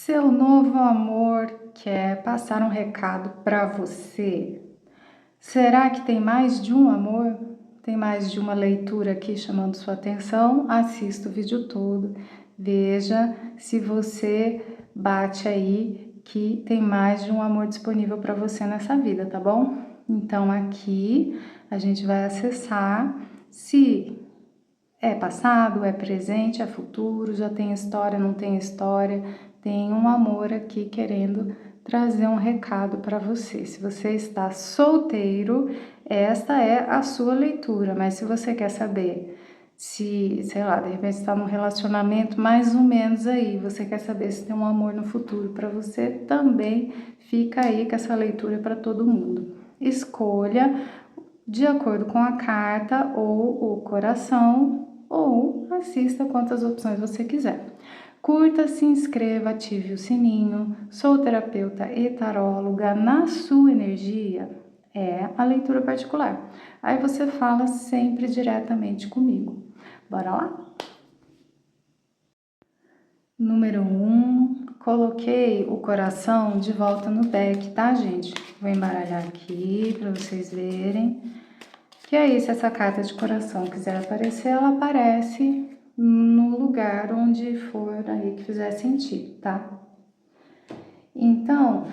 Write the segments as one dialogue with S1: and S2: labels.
S1: Seu novo amor quer passar um recado para você. Será que tem mais de um amor? Tem mais de uma leitura aqui chamando sua atenção? Assista o vídeo todo. Veja se você bate aí que tem mais de um amor disponível para você nessa vida, tá bom? Então aqui a gente vai acessar se é passado, é presente, é futuro, já tem história, não tem história. Tem um amor aqui querendo trazer um recado para você. Se você está solteiro, esta é a sua leitura. Mas se você quer saber se, sei lá, de repente está num relacionamento mais ou menos aí, você quer saber se tem um amor no futuro para você, também fica aí que essa leitura é para todo mundo. Escolha de acordo com a carta ou o coração, ou assista quantas opções você quiser. Curta, se inscreva, ative o sininho. Sou terapeuta e taróloga. Na sua energia é a leitura particular. Aí você fala sempre diretamente comigo. Bora lá? Número 1, coloquei o coração de volta no deck, tá, gente? Vou embaralhar aqui para vocês verem. Que aí, se essa carta de coração quiser aparecer, ela aparece no lugar onde for aí que fizer sentido, tá? Então,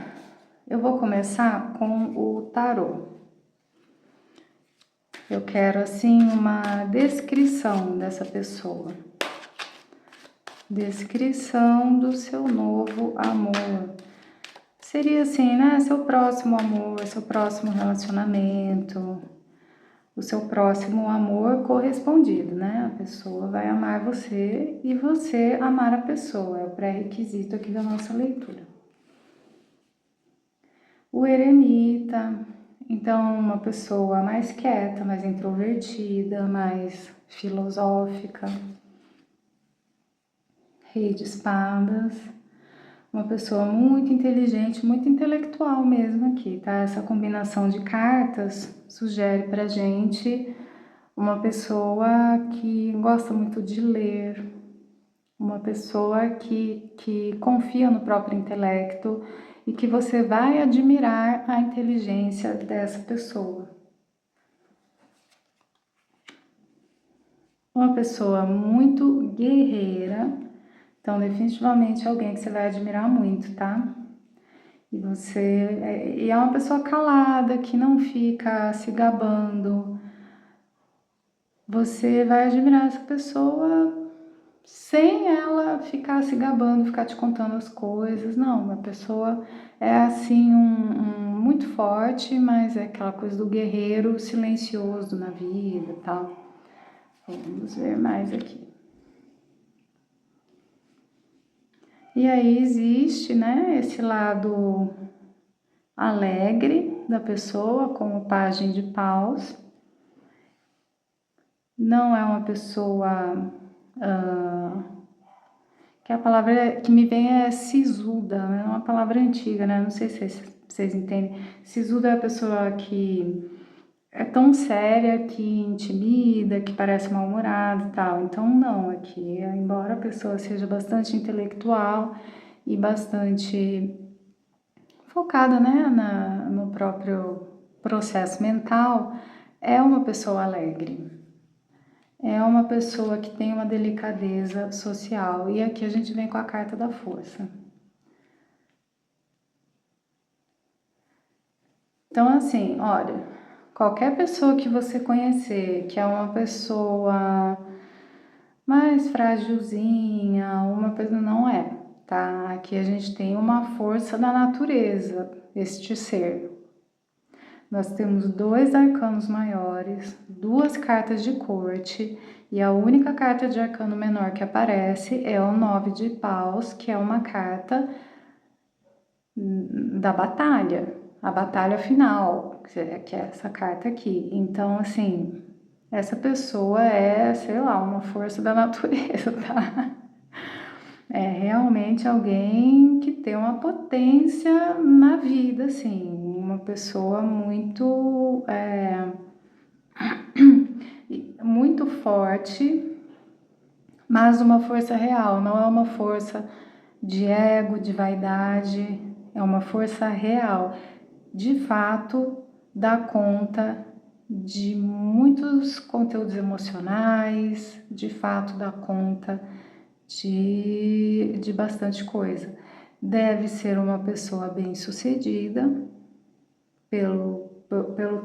S1: eu vou começar com o tarô. Eu quero, assim, uma descrição dessa pessoa. Descrição do seu novo amor. Seria assim, né? Seu próximo amor, seu próximo relacionamento, o seu próximo amor correspondido, né? A pessoa vai amar você e você amar a pessoa. É o pré-requisito aqui da nossa leitura. O eremita, então uma pessoa mais quieta, mais introvertida, mais filosófica. Rei de espadas, uma pessoa muito inteligente, muito intelectual mesmo aqui, tá? Essa combinação de cartas sugere pra gente uma pessoa que gosta muito de ler, uma pessoa que confia no próprio intelecto e que você vai admirar a inteligência dessa pessoa. Uma pessoa muito guerreira, então definitivamente alguém que você vai admirar muito, tá? E é uma pessoa calada, que não fica se gabando. Você vai admirar essa pessoa sem ela ficar se gabando, ficar te contando as coisas. Não, a pessoa é assim, muito forte, mas é aquela coisa do guerreiro silencioso na vida e tal. Vamos ver mais aqui. E aí existe, né, esse lado alegre da pessoa, como pajem de paus. Não é uma pessoa que a palavra que me vem é sisuda, né? É uma palavra antiga, né? Não sei se vocês entendem. Sisuda é a pessoa que é tão séria, que intimida, que parece mal-humorada e tal. Então, não, aqui, embora a pessoa seja bastante intelectual e bastante focada, né, no próprio processo mental, é uma pessoa alegre. É uma pessoa que tem uma delicadeza social. E aqui a gente vem com a carta da força. Então, assim, olha, qualquer pessoa que você conhecer, que é uma pessoa mais frágilzinha, uma pessoa não é, tá? Aqui a gente tem uma força da natureza, este ser. Nós temos 2 arcanos maiores, 2 cartas de corte, e a única carta de arcano menor que aparece é o 9 de paus, que é uma carta da batalha, a batalha final, que é essa carta aqui. Então, assim, essa pessoa é, sei lá, uma força da natureza, tá? É realmente alguém que tem uma potência na vida, assim, uma pessoa muito forte, mas uma força real, não é uma força de ego, de vaidade, é uma força real. De fato, dá conta de muitos conteúdos emocionais, de fato dá conta de bastante coisa. Deve ser uma pessoa bem-sucedida pelo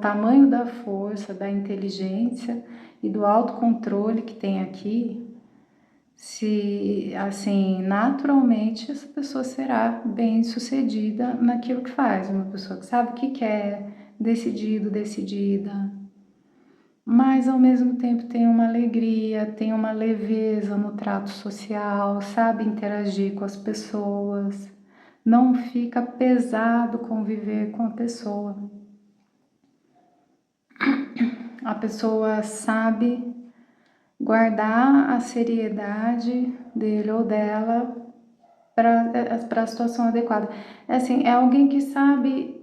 S1: tamanho da força, da inteligência e do autocontrole que tem aqui. Se, assim, naturalmente essa pessoa será bem-sucedida naquilo que faz, uma pessoa que sabe o que quer, decidido, decidida, mas ao mesmo tempo tem uma alegria, tem uma leveza no trato social, sabe interagir com as pessoas, não fica pesado conviver com a pessoa. A pessoa sabe guardar a seriedade dele ou dela para a situação adequada. É assim, é alguém que sabe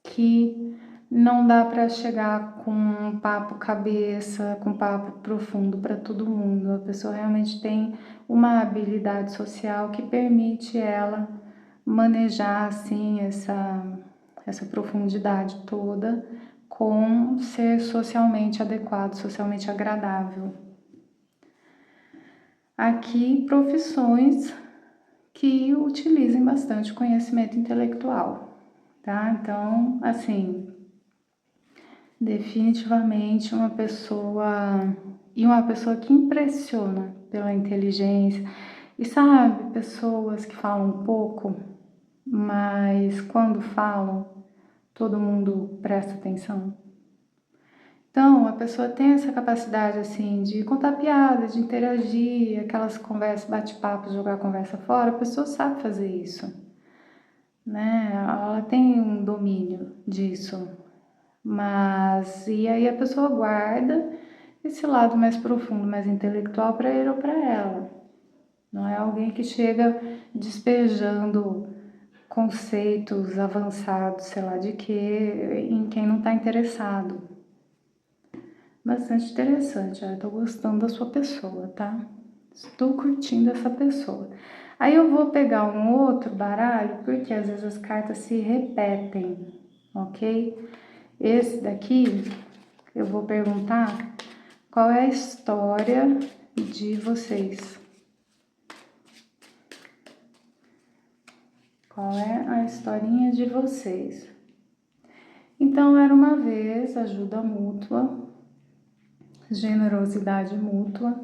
S1: que não dá para chegar com um papo cabeça, com um papo profundo para todo mundo. A pessoa realmente tem uma habilidade social que permite ela manejar assim essa profundidade toda com ser socialmente adequado, socialmente agradável. Aqui, profissões que utilizem bastante conhecimento intelectual, tá? Então, assim, definitivamente uma pessoa que impressiona pela inteligência e sabe, pessoas que falam pouco, mas quando falam, todo mundo presta atenção. Então, a pessoa tem essa capacidade, assim, de contar piada, de interagir, aquelas conversas, bate-papo, jogar a conversa fora, a pessoa sabe fazer isso, né? Ela tem um domínio disso, mas e aí a pessoa guarda esse lado mais profundo, mais intelectual para ele ou para ela. Não é alguém que chega despejando conceitos avançados, sei lá de quê, em quem não está interessado. Bastante interessante, eu tô gostando da sua pessoa, tá? Estou curtindo essa pessoa. Aí eu vou pegar um outro baralho, porque às vezes as cartas se repetem, ok? Esse daqui, eu vou perguntar qual é a história de vocês. Qual é a historinha de vocês? Então, era uma vez ajuda mútua, generosidade mútua.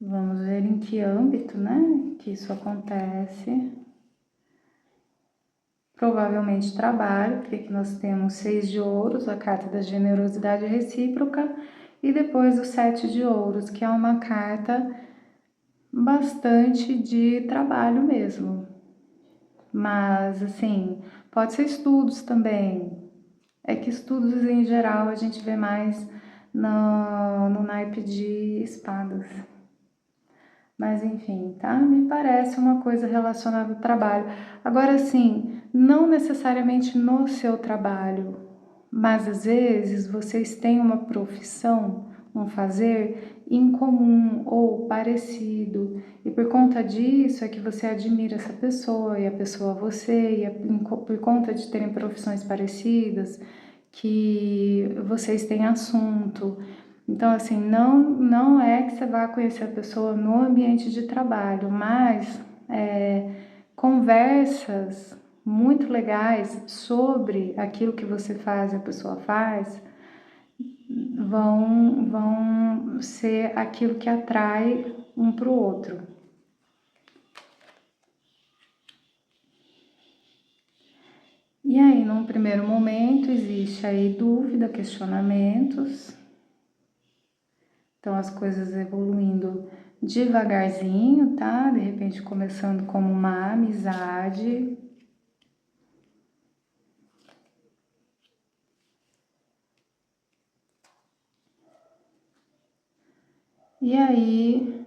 S1: Vamos ver em que âmbito, né, que isso acontece. Provavelmente trabalho, porque aqui nós temos 6 de ouros, a carta da generosidade recíproca, e depois o 7 de ouros, que é uma carta bastante de trabalho mesmo. Mas, assim, pode ser estudos também. É que estudos, em geral, a gente vê mais no naipe de espadas. Mas, enfim, tá? Me parece uma coisa relacionada ao trabalho. Agora, sim, não necessariamente no seu trabalho, mas às vezes vocês têm uma profissão, um fazer em comum ou parecido, e por conta disso é que você admira essa pessoa e a pessoa você, e por conta de terem profissões parecidas, que vocês têm assunto. Então, assim, não é que você vá conhecer a pessoa no ambiente de trabalho, mas conversas muito legais sobre aquilo que você faz e a pessoa faz vão ser aquilo que atrai um para o outro. E aí, num primeiro momento, existe aí dúvida, questionamentos. Então, as coisas evoluindo devagarzinho, tá? De repente, começando como uma amizade. E aí,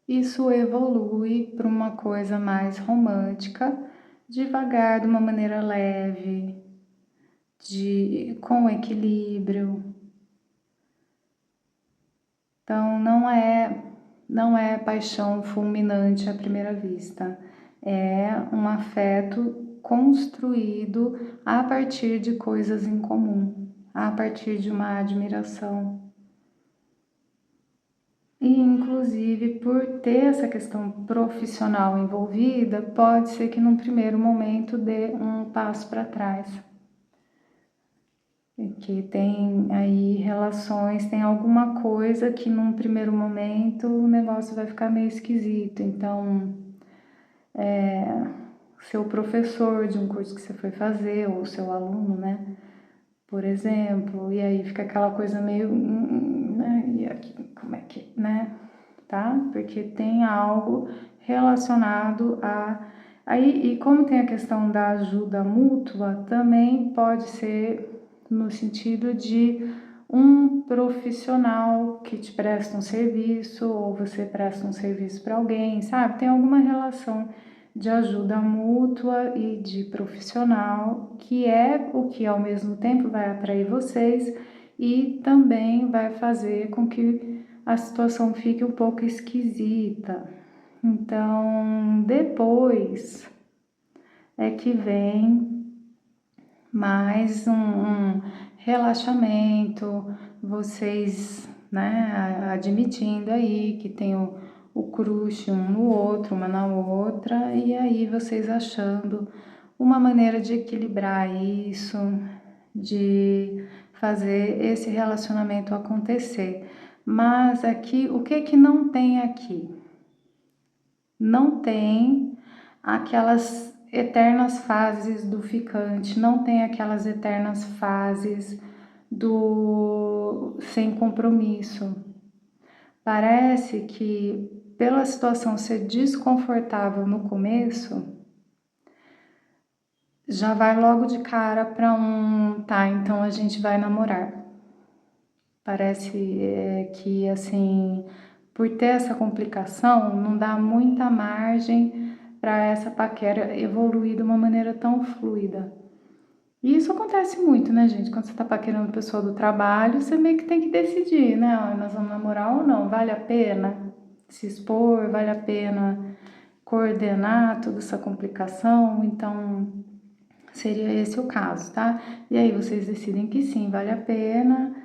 S1: isso evolui para uma coisa mais romântica, devagar, de uma maneira leve, com equilíbrio. Então, não é não é paixão fulminante à primeira vista. É um afeto construído a partir de coisas em comum, a partir de uma admiração. E, inclusive, por ter essa questão profissional envolvida, pode ser que num primeiro momento dê um passo para trás. E que tem aí relações, tem alguma coisa que num primeiro momento o negócio vai ficar meio esquisito. Então, seu professor de um curso que você foi fazer, ou seu aluno, né? Por exemplo, e aí fica aquela coisa meio, né? E aqui, como é que, né? Tá? Porque tem algo relacionado a... Aí, e como tem a questão da ajuda mútua, também pode ser no sentido de um profissional que te presta um serviço, ou você presta um serviço para alguém, sabe? Tem alguma relação de ajuda mútua e de profissional, que é o que ao mesmo tempo vai atrair vocês e também vai fazer com que a situação fique um pouco esquisita. Então, depois é que vem mais um relaxamento, vocês, né, admitindo aí que tem o crush um no outro, uma na outra, e aí vocês achando uma maneira de equilibrar isso, de fazer esse relacionamento acontecer. Mas aqui, o que que não tem aqui? Não tem aquelas eternas fases do ficante, não tem aquelas eternas fases do sem compromisso. Parece que pela situação ser desconfortável no começo, já vai logo de cara para tá, então a gente vai namorar. Parece que, assim, por ter essa complicação, não dá muita margem para essa paquera evoluir de uma maneira tão fluida. E isso acontece muito, né, gente? Quando você tá paquerando pessoa do trabalho, você meio que tem que decidir, né? Ó, nós vamos namorar ou não? Vale a pena se expor? Vale a pena coordenar toda essa complicação? Então, seria esse o caso, tá? E aí vocês decidem que sim, vale a pena.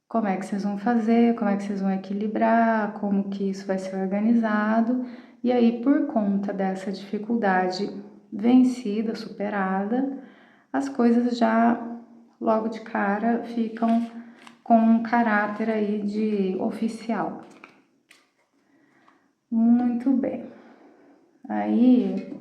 S1: Como é que vocês vão fazer, como é que vocês vão equilibrar, como que isso vai ser organizado. E aí, por conta dessa dificuldade vencida, superada, as coisas já logo de cara ficam com um caráter aí de oficial. Muito bem. Aí,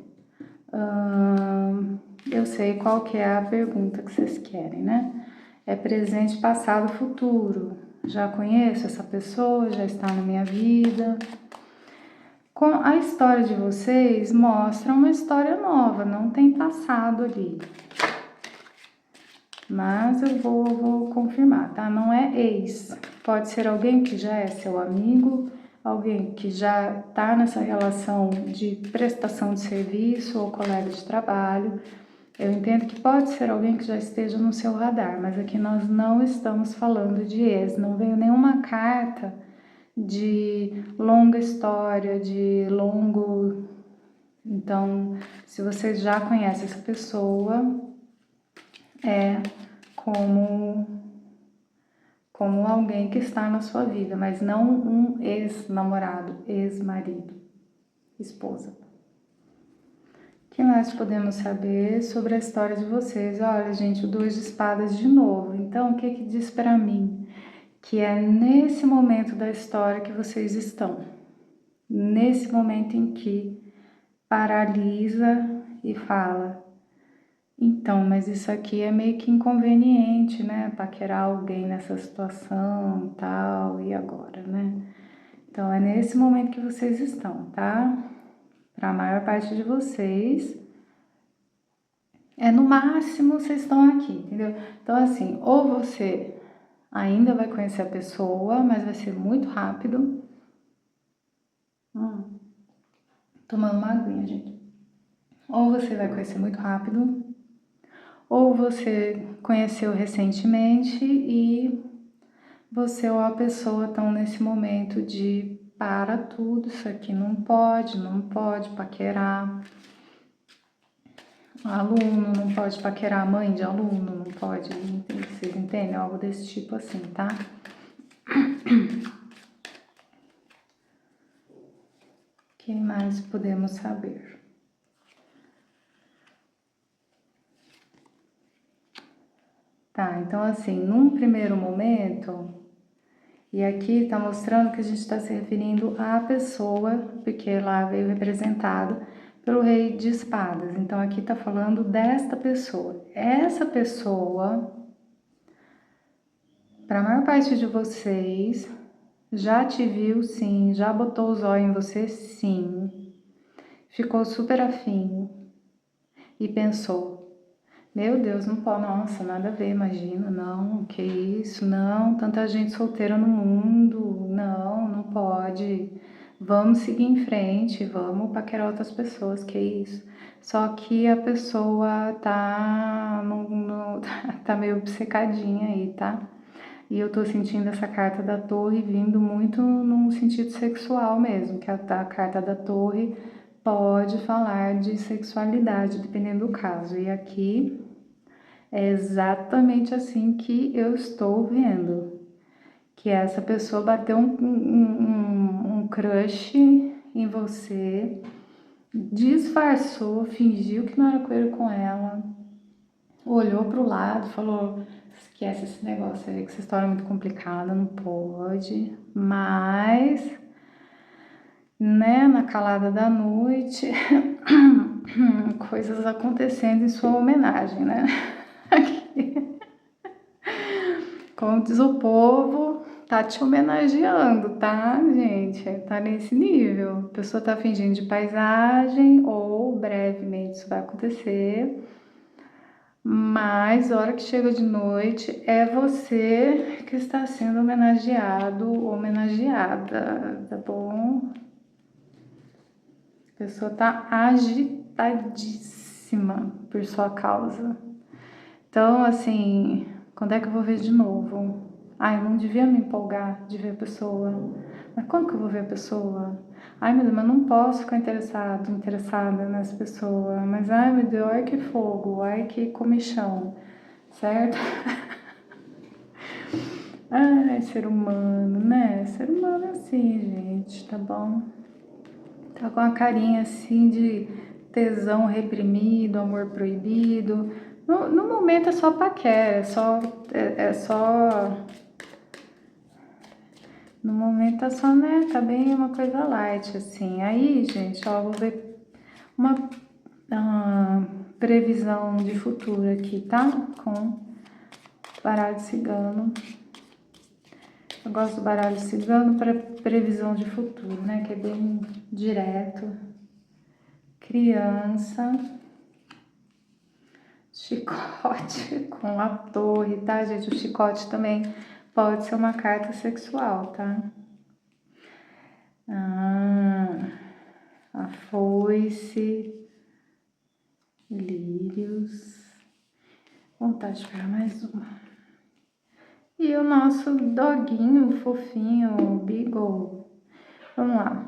S1: eu sei qual que é a pergunta que vocês querem, né? É presente, passado, futuro. Já conheço essa pessoa, já está na minha vida. Com a história de vocês mostra uma história nova, não tem passado ali. Mas eu vou confirmar, tá? Não é ex. Pode ser alguém que já é seu amigo, alguém que já está nessa relação de prestação de serviço ou colega de trabalho. Eu entendo que pode ser alguém que já esteja no seu radar, mas aqui nós não estamos falando de ex, não veio nenhuma carta de longa história, de longo... Então, se você já conhece essa pessoa, é como alguém que está na sua vida, mas não um ex-namorado, ex-marido, esposa. O que mais podemos saber sobre a história de vocês? Olha, gente, o 2 de espadas de novo. Então, o que que diz para mim? Que é nesse momento da história que vocês estão. Nesse momento em que paralisa e fala: então, mas isso aqui é meio que inconveniente, né? Paquerar alguém nessa situação, tal, e agora, né? Então, é nesse momento que vocês estão, tá? Para a maior parte de vocês, no máximo vocês estão aqui, entendeu? Então, assim, ou você ainda vai conhecer a pessoa, mas vai ser muito rápido. Tomando uma aguinha, gente. Ou você vai conhecer muito rápido, ou você conheceu recentemente e você ou a pessoa estão nesse momento de para tudo, isso aqui não pode paquerar aluno, não pode paquerar mãe de aluno, não pode, vocês entendem? Algo desse tipo assim, tá? O que mais podemos saber? Tá, então assim, num primeiro momento, e aqui tá mostrando que a gente está se referindo à pessoa, porque lá veio representado pelo rei de espadas. Então aqui tá falando desta pessoa. Essa pessoa, para a maior parte de vocês, já te viu sim, já botou os olhos em você sim, ficou super afim e pensou: meu Deus, não pode, nossa, nada a ver, imagina, não, que isso, não, tanta gente solteira no mundo, não, não pode, vamos seguir em frente, vamos paquerar outras pessoas, que isso. Só que a pessoa tá meio obcecadinha aí, tá? E eu tô sentindo essa carta da torre vindo muito num sentido sexual mesmo, que a carta da torre pode falar de sexualidade, dependendo do caso. E aqui é exatamente assim que eu estou vendo. Que essa pessoa bateu um crush em você, disfarçou, fingiu que não era coelho com ela, olhou para o lado, falou: esquece esse negócio aí, que essa história é muito complicada, não pode. Mas, né, na calada da noite, coisas acontecendo em sua homenagem, né? Como diz o povo, tá te homenageando, tá, gente? Tá nesse nível. A pessoa tá fingindo de paisagem ou brevemente isso vai acontecer. Mas a hora que chega de noite é você que está sendo homenageado, homenageada, tá bom? A pessoa tá agitadíssima por sua causa. Então, assim, quando é que eu vou ver de novo? Ai, não devia me empolgar de ver a pessoa. Mas quando que eu vou ver a pessoa? Ai, meu Deus, mas não posso ficar interessada nessa pessoa. Mas, ai, meu Deus, ai que fogo, ai que comichão, certo? Ai, ser humano, né? Ser humano é assim, gente, tá bom? Tá com a carinha assim de tesão reprimido, amor proibido. No momento é só paquera, é só. No momento é só, né? Tá bem uma coisa light, assim. Aí, gente, ó, vou ver uma previsão de futuro aqui, tá? Com baralho cigano. Eu gosto do baralho cigano para previsão de futuro, né? Que é bem direto. Criança. Chicote com a torre, tá, gente? O chicote também pode ser uma carta sexual, tá? A foice, lírios. Vontade de pegar mais uma. E o nosso doguinho fofinho, Beagle. Vamos lá.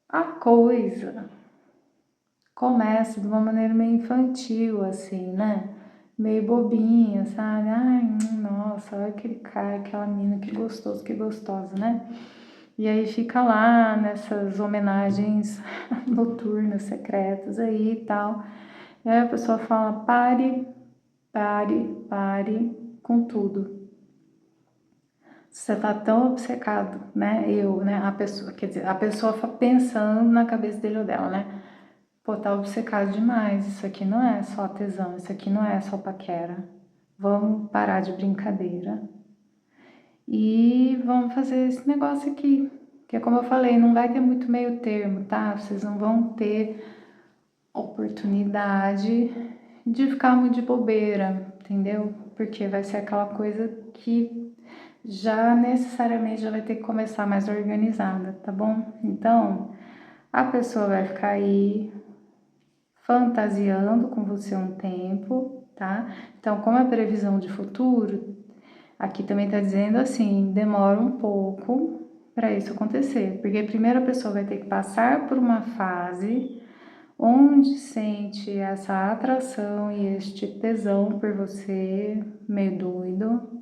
S1: A coisa começa de uma maneira meio infantil, assim, né? Meio bobinha, sabe? Ai, nossa, olha aquele cara, aquela mina, que gostoso, que gostosa, né? E aí fica lá nessas homenagens noturnas, secretas aí e tal. E aí a pessoa fala: pare, pare com tudo. Você tá tão obcecado, né? Né? A pessoa, quer dizer, a pessoa pensando na cabeça dele ou dela, né? Pô, tá obcecado demais, isso aqui não é só tesão, isso aqui não é só paquera. Vamos parar de brincadeira e vamos fazer esse negócio aqui. Que é como eu falei, não vai ter muito meio termo, tá? Vocês não vão ter oportunidade de ficar muito de bobeira, entendeu? Porque vai ser aquela coisa que já necessariamente já vai ter que começar mais organizada, tá bom? Então, a pessoa vai ficar aí fantasiando com você um tempo, tá? Então, como é previsão de futuro, aqui também tá dizendo assim, demora um pouco, para isso acontecer. Porque primeiro a pessoa vai ter que passar por uma fase onde sente essa atração e este tesão por você, meio doido,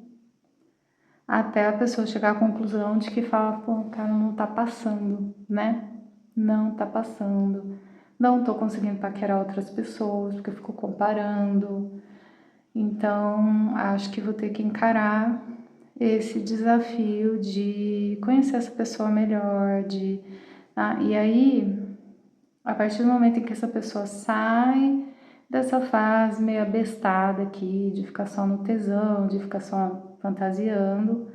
S1: até a pessoa chegar à conclusão de que fala, pô, cara, não tá passando, né? Não tá passando. Não tô conseguindo paquerar outras pessoas, porque eu fico comparando. Então, acho que vou ter que encarar esse desafio de conhecer essa pessoa melhor, e aí, a partir do momento em que essa pessoa sai dessa fase meio abestada aqui, de ficar só no tesão, de ficar só fantasiando,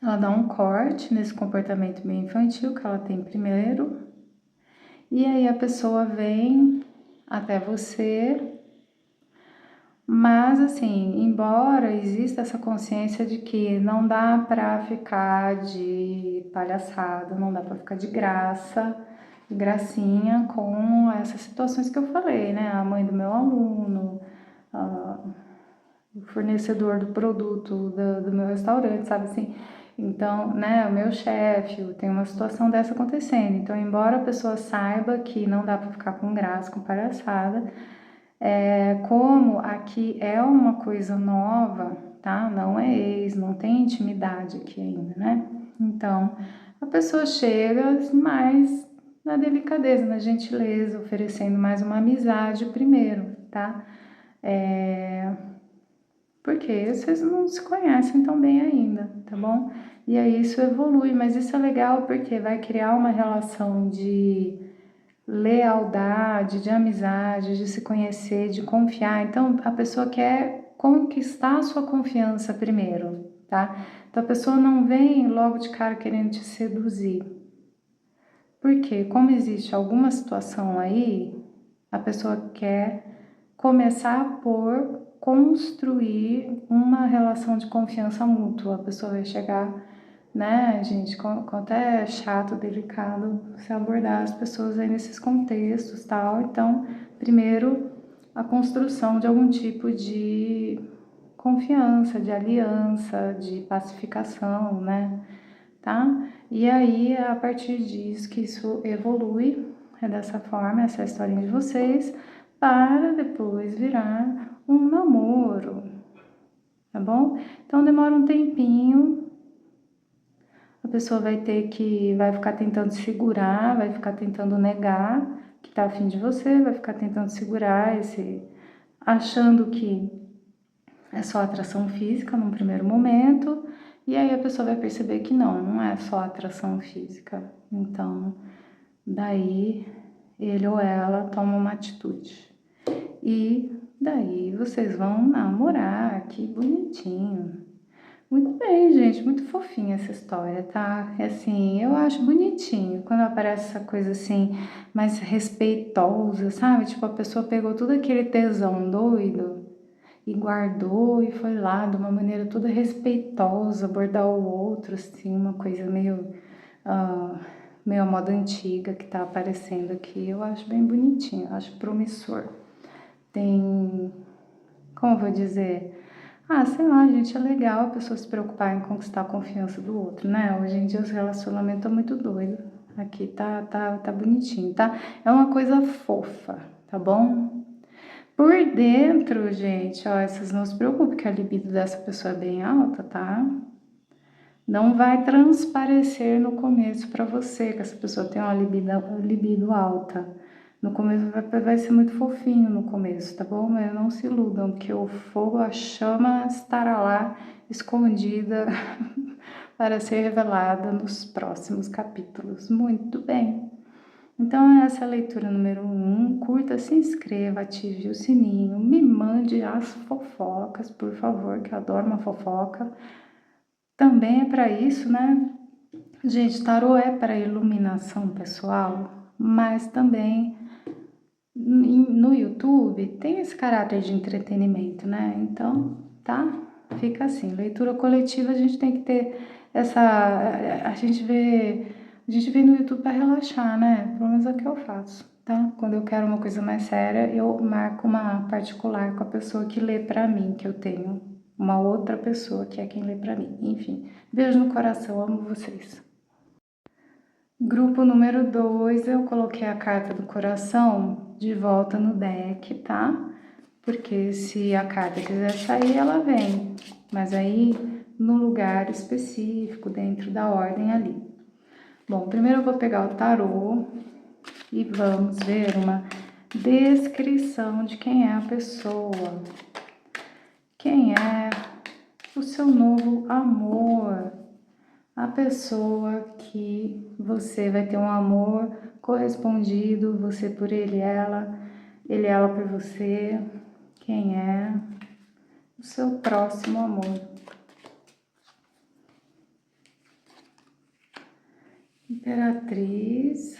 S1: ela dá um corte nesse comportamento meio infantil que ela tem primeiro, e aí a pessoa vem até você, mas assim, embora exista essa consciência de que não dá pra ficar de palhaçada, não dá pra ficar de graça, de gracinha com essas situações que eu falei, né? A mãe do meu aluno, o fornecedor do produto do meu restaurante, sabe assim? Então, né, o meu chefe, tem uma situação dessa acontecendo. Então, embora a pessoa saiba que não dá para ficar com graça, com palhaçada, como aqui é uma coisa nova, tá? Não é ex, não tem intimidade aqui ainda, né? Então, a pessoa chega mais na delicadeza, na gentileza, oferecendo mais uma amizade primeiro, tá? Porque vocês não se conhecem tão bem ainda, tá bom? E aí isso evolui, mas isso é legal porque vai criar uma relação de lealdade, de amizade, de se conhecer, de confiar. Então a pessoa quer conquistar a sua confiança primeiro, tá? Então a pessoa não vem logo de cara querendo te seduzir. Porque como existe alguma situação aí, a pessoa quer começar por construir uma relação de confiança mútua. A pessoa vai chegar, né, gente, quanto é chato, delicado se abordar as pessoas aí nesses contextos, tal. Então, primeiro, a construção de algum tipo de confiança, de aliança, de pacificação, né, tá? E aí, a partir disso, que isso evolui, é dessa forma, essa é a historinha de vocês, para depois virar um namoro, tá bom? Então demora um tempinho, a pessoa vai ficar tentando segurar, vai ficar tentando negar que tá afim de você, vai ficar tentando segurar achando que é só atração física num primeiro momento, e aí a pessoa vai perceber que não é só atração física. Então, daí ele ou ela toma uma atitude. E daí vocês vão namorar, que bonitinho. Muito bem, gente, muito fofinha essa história, tá? Assim, eu acho bonitinho quando aparece essa coisa assim, mais respeitosa, sabe? Tipo, a pessoa pegou todo aquele tesão doido e guardou e foi lá de uma maneira toda respeitosa abordar o outro, assim, uma coisa ah, meio a moda antiga que tá aparecendo aqui. Eu acho bem bonitinho, eu acho promissor. Tem, como eu vou dizer? Ah, sei lá, gente, é legal a pessoa se preocupar em conquistar a confiança do outro, né? Hoje em dia os relacionamentos estão muito doidos. Aqui tá bonitinho, tá? É uma coisa fofa, tá bom? Por dentro, gente, ó, vocês não se preocupem que a libido dessa pessoa é bem alta, tá? Não vai transparecer no começo para você que essa pessoa tem uma libido alta. No começo vai ser muito fofinho no começo, tá bom? Mas não se iludam, que o fogo, a chama estará lá escondida para ser revelada nos próximos capítulos. Muito bem. Então essa é a leitura número 1. Curta, se inscreva, ative o sininho, me mande as fofocas, por favor, que eu adoro uma fofoca. Também é para isso, né? Gente, tarô é para iluminação pessoal, mas também no YouTube tem esse caráter de entretenimento, né? Então, tá? Fica assim, leitura coletiva a gente tem que ter essa... A gente vê no YouTube para relaxar, né? Pelo menos é o que eu faço, tá? Quando eu quero uma coisa mais séria, eu marco uma particular com a pessoa que lê para mim, que eu tenho uma outra pessoa que é quem lê pra mim. Enfim, beijo no coração, amo vocês. Grupo número 2, eu coloquei a carta do coração de volta no deck, tá? Porque se a carta quiser sair, ela vem, mas aí no lugar específico, dentro da ordem ali. Bom, primeiro eu vou pegar o tarô e vamos ver uma descrição de quem é a pessoa. Quem é o seu novo amor? A pessoa que você vai ter um amor correspondido, você por ele ela por você. Quem é o seu próximo amor? Imperatriz.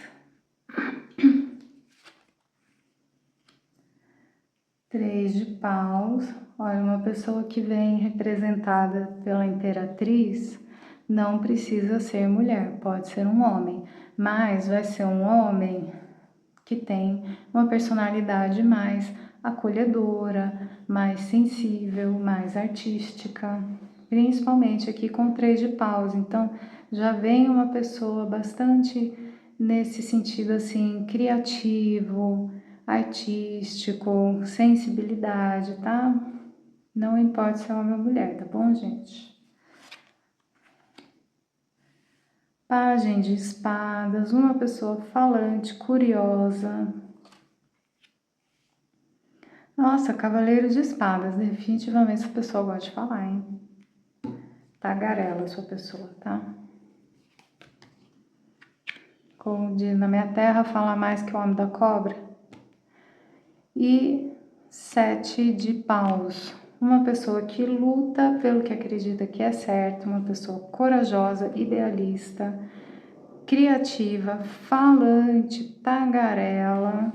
S1: 3 de paus. Olha, uma pessoa que vem representada pela Imperatriz não precisa ser mulher, pode ser um homem, mas vai ser um homem que tem uma personalidade mais acolhedora, mais sensível, mais artística, principalmente aqui com 3 de paus. Então, já vem uma pessoa bastante nesse sentido assim, criativo, artístico, sensibilidade, tá? Não importa se é homem ou mulher, tá bom, gente? Pagem de espadas, uma pessoa falante, curiosa. Nossa, cavaleiro de espadas, definitivamente essa pessoa gosta de falar, hein? Tagarela sua pessoa, tá? Como diz na minha terra, fala mais que o homem da cobra. E 7 de paus, uma pessoa que luta pelo que acredita que é certo, uma pessoa corajosa, idealista, criativa, falante, tagarela,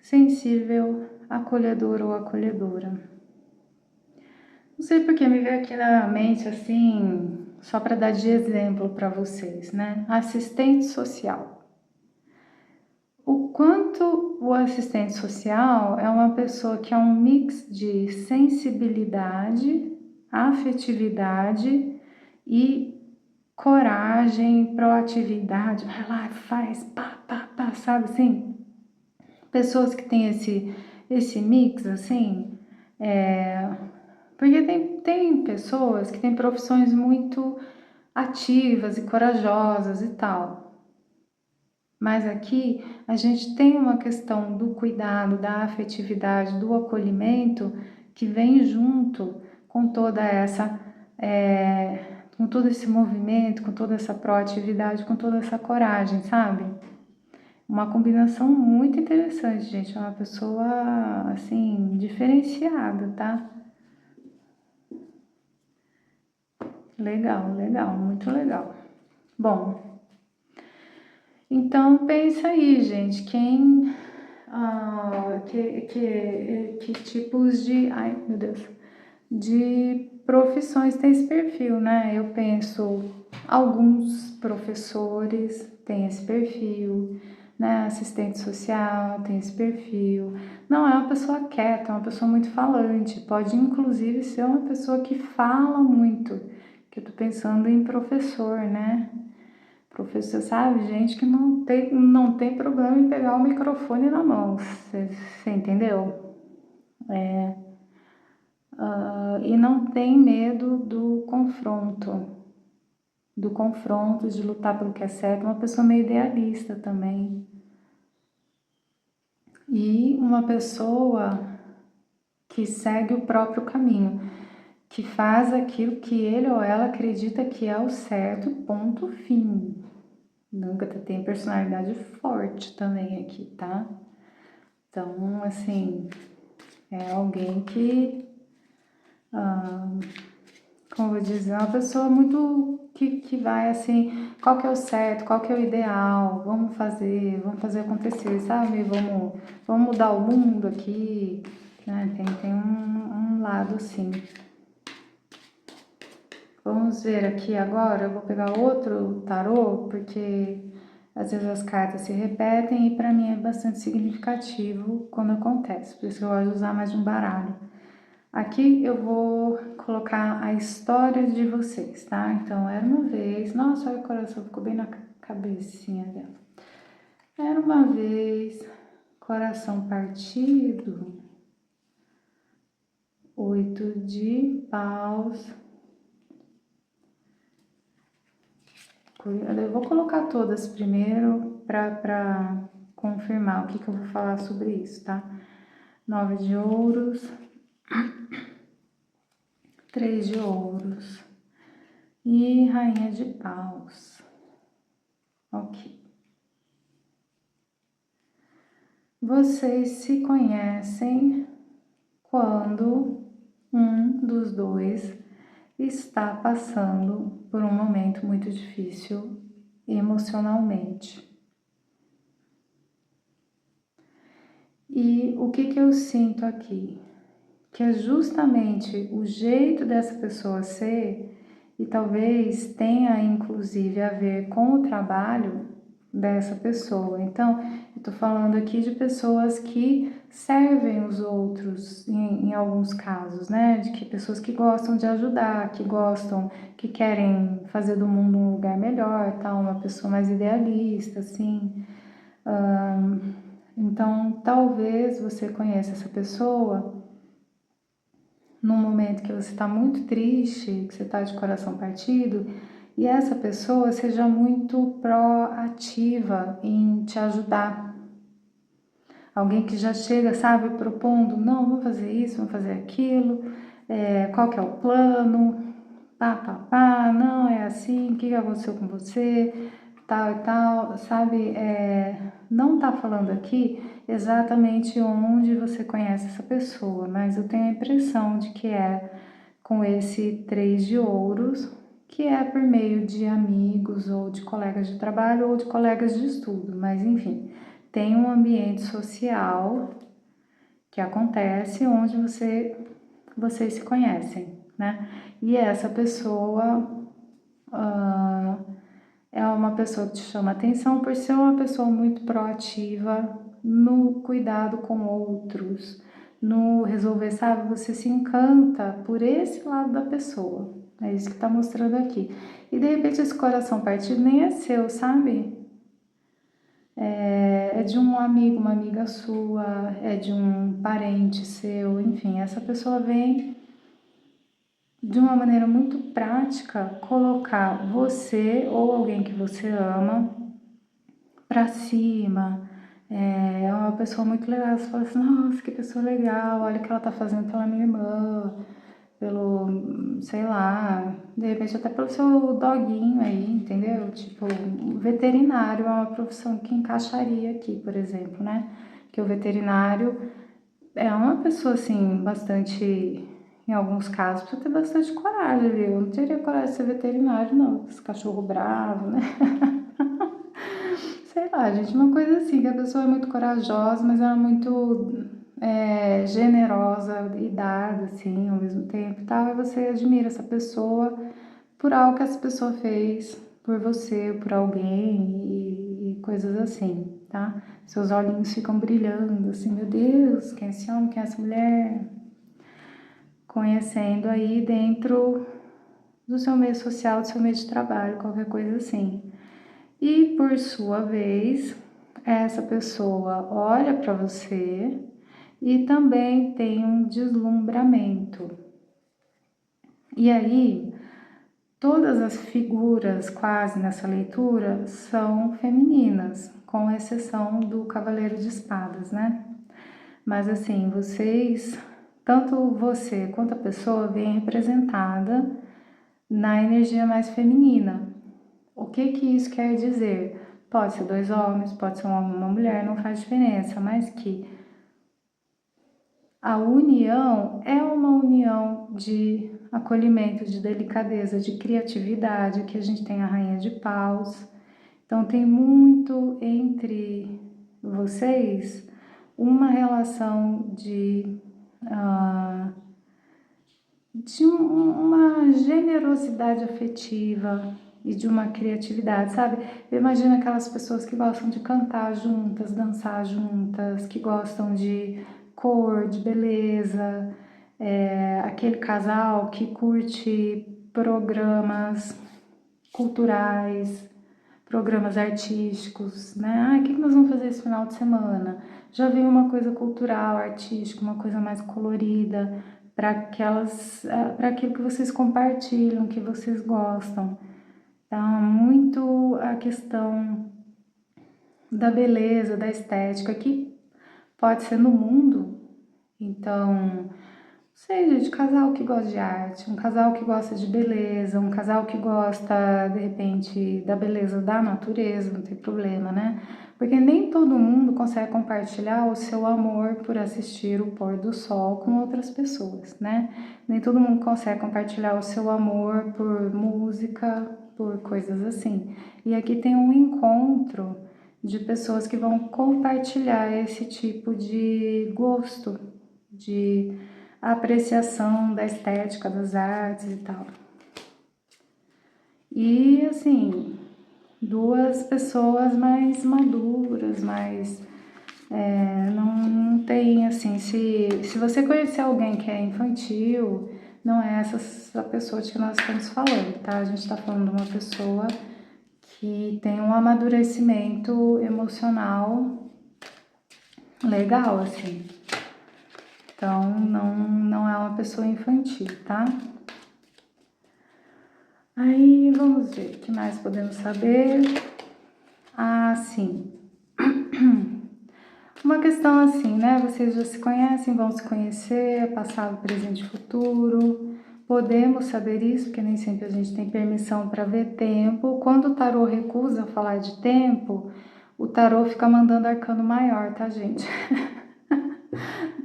S1: sensível, acolhedor ou acolhedora. Não sei porque me veio aqui na mente assim, só para dar de exemplo para vocês, né? Assistente social. O quanto o assistente social é uma pessoa que é um mix de sensibilidade, afetividade e coragem, proatividade, vai lá, faz, pá, pá, pá, sabe assim? Pessoas que têm esse mix, assim, porque tem pessoas que têm profissões muito ativas e corajosas e tal. Mas aqui a gente tem uma questão do cuidado, da afetividade, do acolhimento que vem junto com toda essa, com todo esse movimento, com toda essa proatividade, com toda essa coragem, sabe? Uma combinação muito interessante, gente. É uma pessoa, assim, diferenciada, tá? Legal, legal, muito legal. Bom, então pensa aí, gente, que tipos de, ai meu Deus, de profissões tem esse perfil, né? Eu penso, alguns professores têm esse perfil, né? Assistente social tem esse perfil. Não é uma pessoa quieta, é uma pessoa muito falante, pode inclusive ser uma pessoa que fala muito, que eu tô pensando em professor, né? Professor, sabe, gente que não tem problema em pegar o microfone na mão, você entendeu? E não tem medo do confronto, de lutar pelo que é certo, uma pessoa meio idealista também. E uma pessoa que segue o próprio caminho, que faz aquilo que ele ou ela acredita que é o certo, ponto fim. Nunca tem personalidade forte também aqui, tá? Então, assim, é alguém que, como eu vou dizer, é uma pessoa muito que vai assim, qual que é o certo, qual que é o ideal, vamos fazer acontecer, sabe? Vamos mudar o mundo aqui, né? Tem um lado assim. Vamos ver aqui agora, eu vou pegar outro tarô, porque às vezes as cartas se repetem e para mim é bastante significativo quando acontece, por isso que eu gosto de usar mais um baralho. Aqui eu vou colocar a história de vocês, tá? Então, era uma vez... Nossa, olha, o coração ficou bem na cabecinha dela. Era uma vez, coração partido, 8 de paus. Eu vou colocar todas primeiro para confirmar o que eu vou falar sobre isso, tá? 9 de ouros, 3 de ouros e rainha de paus. Ok. Vocês se conhecem quando um dos dois está passando por um momento muito difícil emocionalmente. E o que eu sinto aqui? Que é justamente o jeito dessa pessoa ser, e talvez tenha inclusive a ver com o trabalho dessa pessoa. Então, eu tô falando aqui de pessoas que servem os outros em alguns casos, né? De que pessoas que gostam de ajudar, que gostam, que querem fazer do mundo um lugar melhor, tal, uma pessoa mais idealista, assim. Então, talvez você conheça essa pessoa num momento que você está muito triste, que você está de coração partido, e essa pessoa seja muito proativa em te ajudar. Alguém que já chega, sabe, propondo, não, vamos fazer isso, vamos fazer aquilo, qual que é o plano, não, é assim, o que aconteceu com você, tal e tal, sabe, não tá falando aqui exatamente onde você conhece essa pessoa, mas eu tenho a impressão de que é com esse 3 de ouros, que é por meio de amigos ou de colegas de trabalho ou de colegas de estudo, mas enfim, tem um ambiente social que acontece onde vocês se conhecem, né? E essa pessoa é uma pessoa que te chama atenção por ser uma pessoa muito proativa no cuidado com outros, no resolver, sabe? Você se encanta por esse lado da pessoa. É isso que tá mostrando aqui. E de repente esse coração partido nem é seu, sabe? É de um amigo, uma amiga sua, é de um parente seu, enfim, essa pessoa vem de uma maneira muito prática colocar você ou alguém que você ama pra cima. É uma pessoa muito legal. Você fala assim, nossa, que pessoa legal, olha o que ela tá fazendo pela minha irmã, pelo, sei lá, de repente até pelo seu doguinho aí, entendeu? Tipo, veterinário é uma profissão que encaixaria aqui, por exemplo, né? Que o veterinário é uma pessoa, assim, bastante, em alguns casos, precisa ter bastante coragem, viu? Eu não teria coragem de ser veterinário, não, esse cachorro bravo, né? Sei lá, gente, uma coisa assim, que a pessoa é muito corajosa, mas ela é muito generosa e dada, assim, ao mesmo tempo e tal, e você admira essa pessoa por algo que essa pessoa fez por você, por alguém e coisas assim, tá? Seus olhinhos ficam brilhando, assim, meu Deus, quem é esse homem, quem é essa mulher? Conhecendo aí dentro do seu meio social, do seu meio de trabalho, qualquer coisa assim. E por sua vez, essa pessoa olha para você e também tem um deslumbramento. E aí, todas as figuras quase nessa leitura são femininas, com exceção do Cavaleiro de Espadas, né? Mas assim, vocês, tanto você quanto a pessoa, vem representada na energia mais feminina. O que isso quer dizer? Pode ser dois homens, pode ser um homem e uma mulher, não faz diferença, mas que a união é uma união de acolhimento, de delicadeza, de criatividade, que a gente tem a Rainha de Paus. Então tem muito entre vocês uma relação de uma generosidade afetiva e de uma criatividade, sabe? Eu imagino aquelas pessoas que gostam de cantar juntas, dançar juntas, que gostam de cor, de beleza, aquele casal que curte programas culturais, programas artísticos, né? O que nós vamos fazer esse final de semana? Já veio uma coisa cultural, artística, uma coisa mais colorida, para aquilo que vocês compartilham, que vocês gostam. Tá? Muito a questão da beleza, da estética, que pode ser no mundo. Então, não sei, gente, casal que gosta de arte, um casal que gosta de beleza, um casal que gosta, de repente, da beleza da natureza, não tem problema, né? Porque nem todo mundo consegue compartilhar o seu amor por assistir o pôr do sol com outras pessoas, né? Nem todo mundo consegue compartilhar o seu amor por música, por coisas assim. E aqui tem um encontro de pessoas que vão compartilhar esse tipo de gosto, de apreciação da estética, das artes e tal. E assim, duas pessoas mais maduras, mais não tem assim, se você conhecer alguém que é infantil, não é essa pessoa de que nós estamos falando, tá? A gente está falando de uma pessoa que tem um amadurecimento emocional legal, assim. Então, não é uma pessoa infantil, tá? Aí, vamos ver, o que mais podemos saber? Ah, sim. Uma questão assim, né? Vocês já se conhecem, vão se conhecer, passado, presente e futuro. Podemos saber isso, porque nem sempre a gente tem permissão para ver tempo. Quando o tarô recusa falar de tempo, o tarô fica mandando arcano maior, tá, gente?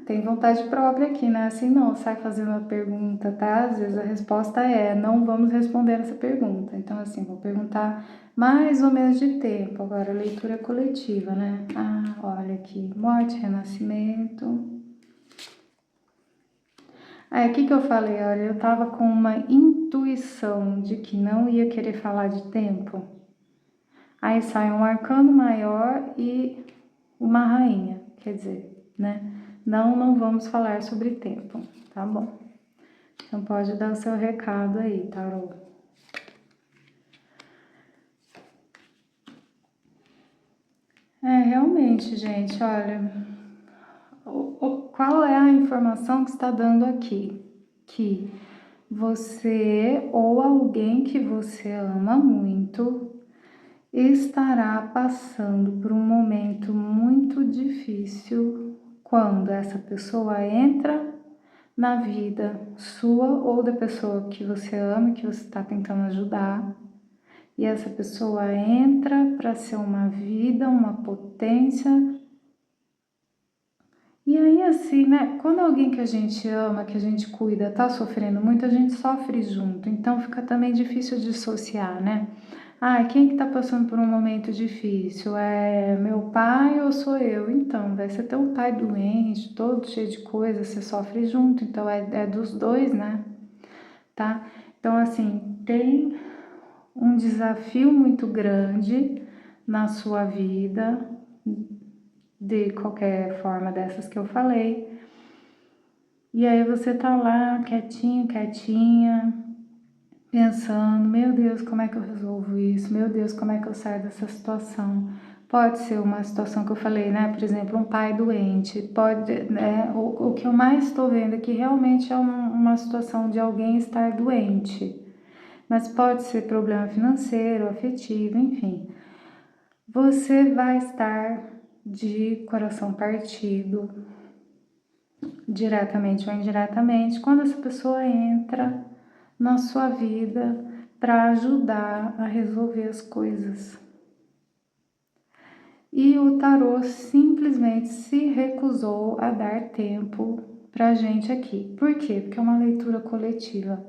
S1: Tem vontade própria aqui, né? Assim não, sai fazendo a pergunta, tá? Às vezes a resposta é, não vamos responder essa pergunta. Então, assim, vou perguntar mais ou menos de tempo. Agora, leitura coletiva, né? Ah, olha aqui, morte, renascimento. Aí, o que eu falei? Olha, eu tava com uma intuição de que não ia querer falar de tempo. Aí sai um arcano maior e uma rainha, quer dizer, né? Não vamos falar sobre tempo, tá bom? Então pode dar o seu recado aí, tarô. Realmente, gente, olha, qual é a informação que está dando aqui? Que você ou alguém que você ama muito estará passando por um momento muito difícil quando essa pessoa entra na vida sua ou da pessoa que você ama, que você está tentando ajudar, e essa pessoa entra para ser uma vida, uma potência. E aí, assim, né? Quando alguém que a gente ama, que a gente cuida, tá sofrendo muito, a gente sofre junto. Então fica também difícil dissociar, né? Ah, quem que tá passando por um momento difícil? É meu pai ou sou eu? Então, vai ser teu pai doente, todo cheio de coisa, você sofre junto. Então é dos dois, né? Tá? Então, assim, tem um desafio muito grande na sua vida, de qualquer forma dessas que eu falei. E aí você tá lá quietinho, quietinha, pensando, meu Deus, como é que eu resolvo isso? Meu Deus, como é que eu saio dessa situação? Pode ser uma situação que eu falei, né? Por exemplo, um pai doente. Pode, né? O que eu mais estou vendo aqui realmente é uma situação de alguém estar doente. Mas pode ser problema financeiro, afetivo, enfim. Você vai estar de coração partido, diretamente ou indiretamente, quando essa pessoa entra na sua vida para ajudar a resolver as coisas. E o tarô simplesmente se recusou a dar tempo pra gente aqui. Por quê? Porque é uma leitura coletiva.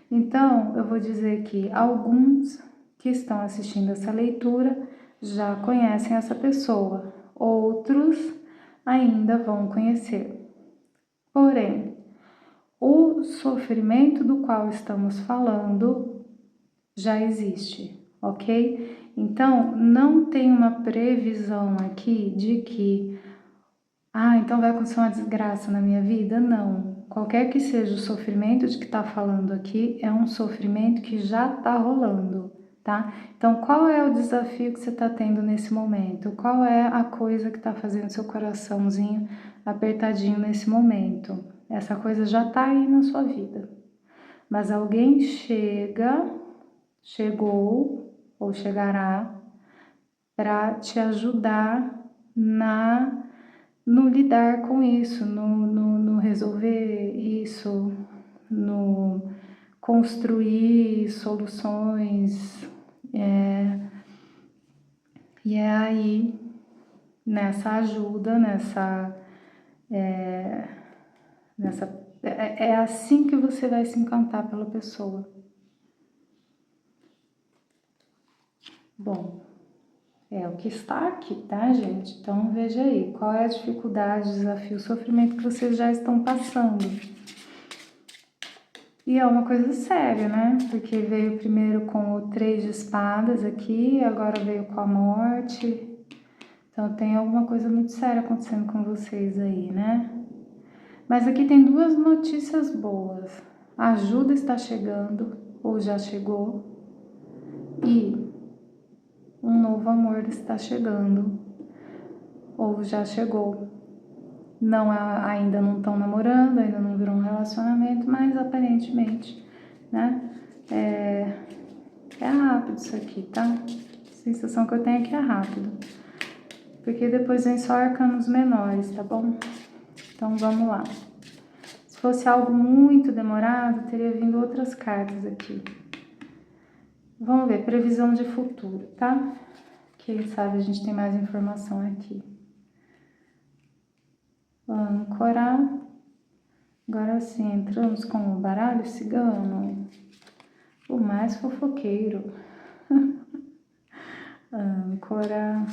S1: Então, eu vou dizer que alguns que estão assistindo essa leitura já conhecem essa pessoa, outros ainda vão conhecer. Porém, o sofrimento do qual estamos falando já existe, ok? Então, não tem uma previsão aqui de que, então vai acontecer uma desgraça na minha vida? Não. qualquer que seja o sofrimento de que está falando aqui, é um sofrimento que já está rolando, tá? Então, qual é o desafio que você está tendo nesse momento? Qual é a coisa que está fazendo seu coraçãozinho apertadinho nesse momento? Essa coisa já está aí na sua vida. Mas alguém chegou ou chegará para te ajudar no lidar com isso, no resolver isso, no construir soluções. E é aí, nessa ajuda, é assim que você vai se encantar pela pessoa. Bom, é o que está aqui, tá, gente? Então, veja aí, qual é a dificuldade, desafio, sofrimento que vocês já estão passando. E é uma coisa séria, né? Porque veio primeiro com o 3 de espadas aqui, agora veio com a morte. Então, tem alguma coisa muito séria acontecendo com vocês aí, né? Mas aqui tem duas notícias boas. A ajuda está chegando, ou já chegou, e um novo amor está chegando, ou já chegou. Não, ainda não estão namorando, ainda não virou um relacionamento, mas aparentemente, né? É rápido isso aqui, tá? A sensação que eu tenho é que é rápido. Porque depois vem só arcanos menores, tá bom? Então vamos lá. Se fosse algo muito demorado, teria vindo outras cartas aqui. Vamos ver, previsão de futuro, tá? Quem sabe a gente tem mais informação aqui. Âncorar. Agora sim, entramos com o baralho cigano. O mais fofoqueiro. Âncora.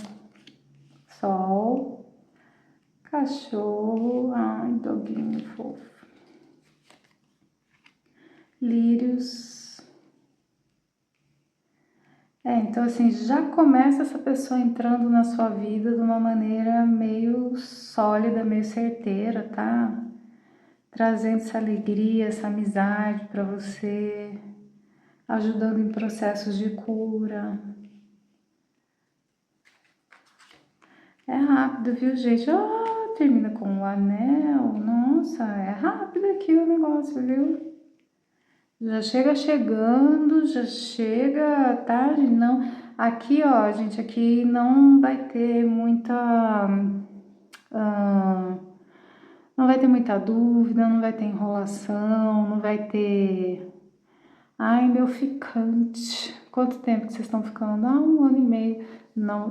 S1: Sol. Cachorro. Ai, doguinho fofo. Lírios. Então assim, já começa essa pessoa entrando na sua vida de uma maneira meio sólida, meio certeira, tá? Trazendo essa alegria, essa amizade para você, ajudando em processos de cura. É rápido, viu, gente? Termina com o anel. Nossa, é rápido aqui o negócio, viu? Já chega chegando, já chega tarde, não. Aqui, ó, gente, aqui não vai ter muita... não vai ter muita dúvida, não vai ter enrolação, não vai ter... Ai, meu ficante. Quanto tempo que vocês estão ficando? 1 ano e meio. Não,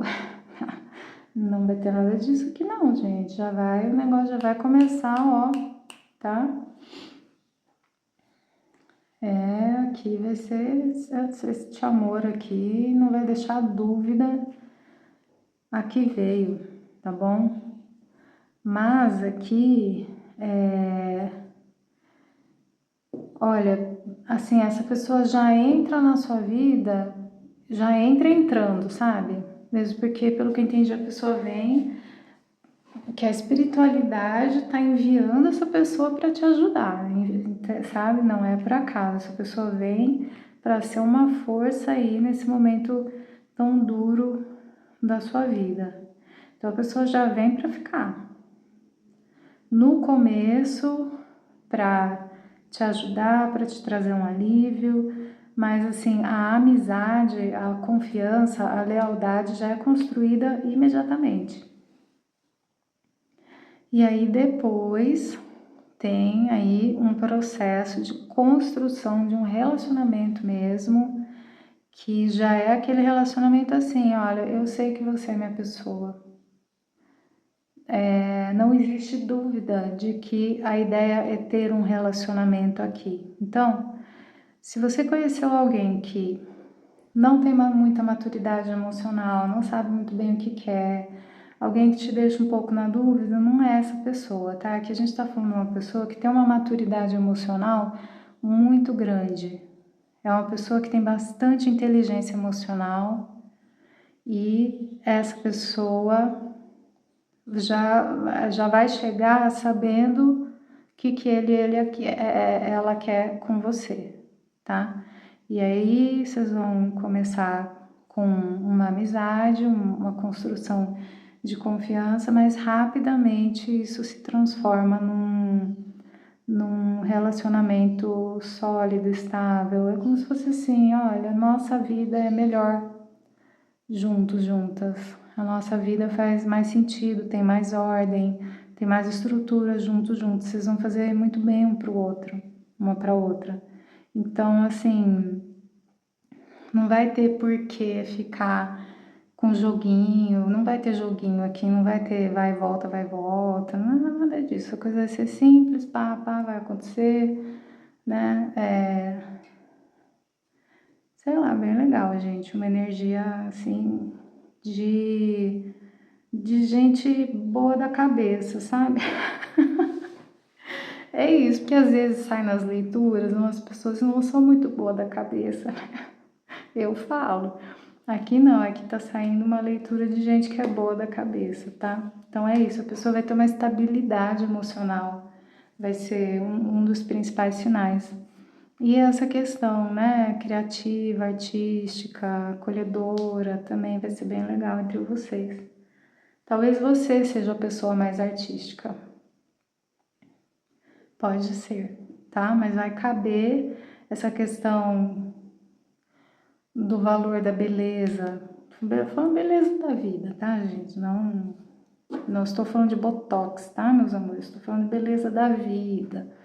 S1: não vai ter nada disso aqui não, gente. O negócio já vai começar, ó, tá? Aqui vai ser esse amor aqui, não vai deixar dúvida. Aqui veio, tá bom? Mas aqui, olha, assim, essa pessoa já entra na sua vida, já entra entrando, sabe? Mesmo porque, pelo que eu entendi, a pessoa vem, que a espiritualidade está enviando essa pessoa para te ajudar, sabe? Não é por acaso, essa pessoa vem para ser uma força aí nesse momento tão duro da sua vida. Então a pessoa já vem para ficar. No começo, para te ajudar, para te trazer um alívio, mas assim, a amizade, a confiança, a lealdade já é construída imediatamente. E aí depois tem aí um processo de construção de um relacionamento mesmo, que já é aquele relacionamento assim, olha, eu sei que você é minha pessoa. Não existe dúvida de que a ideia é ter um relacionamento aqui. Então, se você conheceu alguém que não tem muita maturidade emocional, não sabe muito bem o que quer, alguém que te deixa um pouco na dúvida, não é essa pessoa, tá? Aqui a gente tá falando de uma pessoa que tem uma maturidade emocional muito grande. É uma pessoa que tem bastante inteligência emocional e essa pessoa já vai chegar sabendo que ela quer com você, tá? E aí vocês vão começar com uma amizade, uma construção de confiança, mas rapidamente isso se transforma num relacionamento sólido, estável. É como se fosse assim, olha, nossa vida é melhor juntos, juntas. A nossa vida faz mais sentido, tem mais ordem, tem mais estrutura juntos, juntos. Vocês vão fazer muito bem um pro outro, uma pra outra. Então, assim, não vai ter por que ficar com joguinho, não vai ter joguinho aqui, não vai ter vai e volta, não é nada disso. A coisa vai ser simples, pá, vai acontecer, né? Sei lá, bem legal, gente. Uma energia, assim, de gente boa da cabeça, sabe? É isso, porque às vezes sai nas leituras umas pessoas que não são muito boas da cabeça, né? Eu falo. Aqui não, aqui tá saindo uma leitura de gente que é boa da cabeça, tá? Então é isso, a pessoa vai ter uma estabilidade emocional, vai ser um dos principais sinais. E essa questão, né, criativa, artística, acolhedora, também vai ser bem legal entre vocês. Talvez você seja a pessoa mais artística. Pode ser, tá? Mas vai caber essa questão do valor da beleza. Falando beleza da vida, tá, gente? Não estou falando de botox, tá, meus amores? Estou falando de beleza da vida,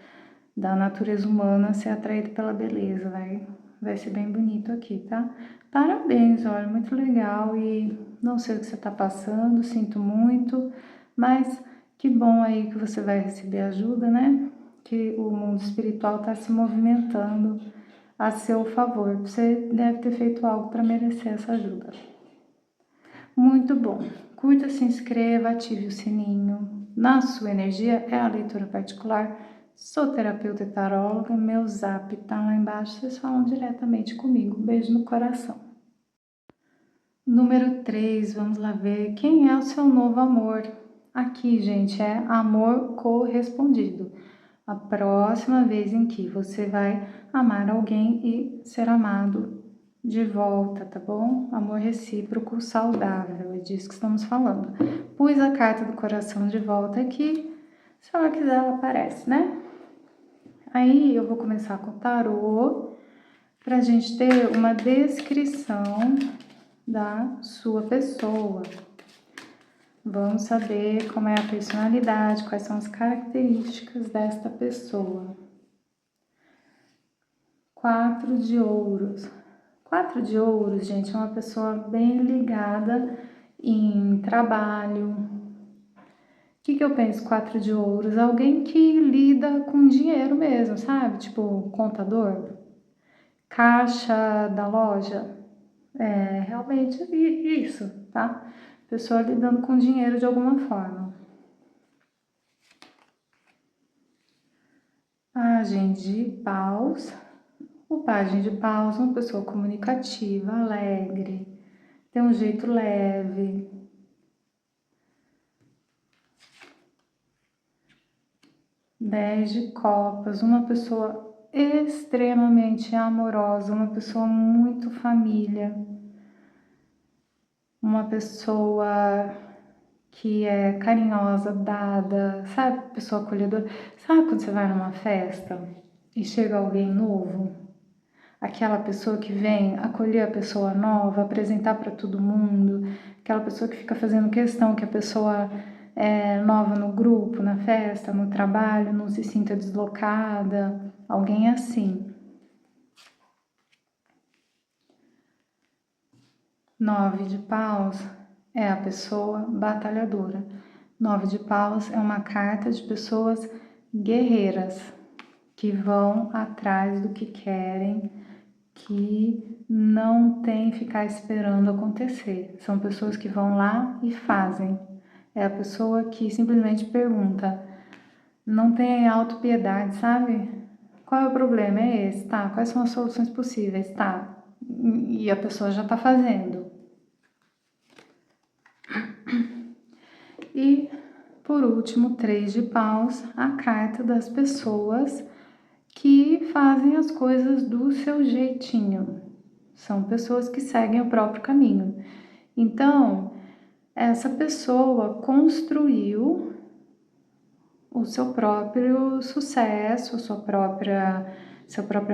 S1: da natureza humana ser atraída pela beleza. Vai ser bem bonito aqui, tá? Parabéns, olha, muito legal. E não sei o que você tá passando, sinto muito, mas que bom aí que você vai receber ajuda, né? Que o mundo espiritual tá se movimentando a seu favor. Você deve ter feito algo para merecer essa ajuda. Muito bom. Curta, se inscreva, ative o sininho. Na sua energia é a leitura particular. Sou terapeuta e taróloga. Meu zap tá lá embaixo. Vocês falam diretamente comigo. Beijo no coração. Número 3, vamos lá ver quem é o seu novo amor. Aqui, gente, é amor correspondido. A próxima vez em que você vai amar alguém e ser amado de volta, tá bom? Amor recíproco saudável, é disso que estamos falando. Pus a carta do coração de volta aqui, se ela quiser ela aparece, né? Aí eu vou começar com o tarô, pra gente ter uma descrição da sua pessoa. Vamos saber como é a personalidade, quais são as características desta pessoa. 4 de ouros. 4 de ouros, gente, é uma pessoa bem ligada em trabalho. O que eu penso 4 de ouros? Alguém que lida com dinheiro mesmo, sabe? Tipo, contador, caixa da loja. É realmente isso, tá? Pessoa lidando com dinheiro de alguma forma. Pajem de paus. O pajem de paus é uma pessoa comunicativa, alegre, tem um jeito leve. Dez de copas, uma pessoa extremamente amorosa, uma pessoa muito família, uma pessoa que é carinhosa, dada, sabe? Pessoa acolhedora. Sabe quando você vai numa festa e chega alguém novo? Aquela pessoa que vem acolher a pessoa nova, apresentar para todo mundo, aquela pessoa que fica fazendo questão que a pessoa nova no grupo, na festa, no trabalho, não se sinta deslocada, alguém assim. 9 de paus é a pessoa batalhadora. 9 de paus é uma carta de pessoas guerreiras, que vão atrás do que querem, que não tem ficar esperando acontecer. São pessoas que vão lá e fazem. É a pessoa que simplesmente pergunta, não tem autopiedade, sabe? Qual é o problema? É esse, tá? Quais são as soluções possíveis? Tá. E a pessoa já tá fazendo. E, por por último, 3 de paus, a carta das pessoas que fazem as coisas do seu jeitinho. São pessoas que seguem o próprio caminho. Então, essa pessoa construiu o seu próprio sucesso, sua própria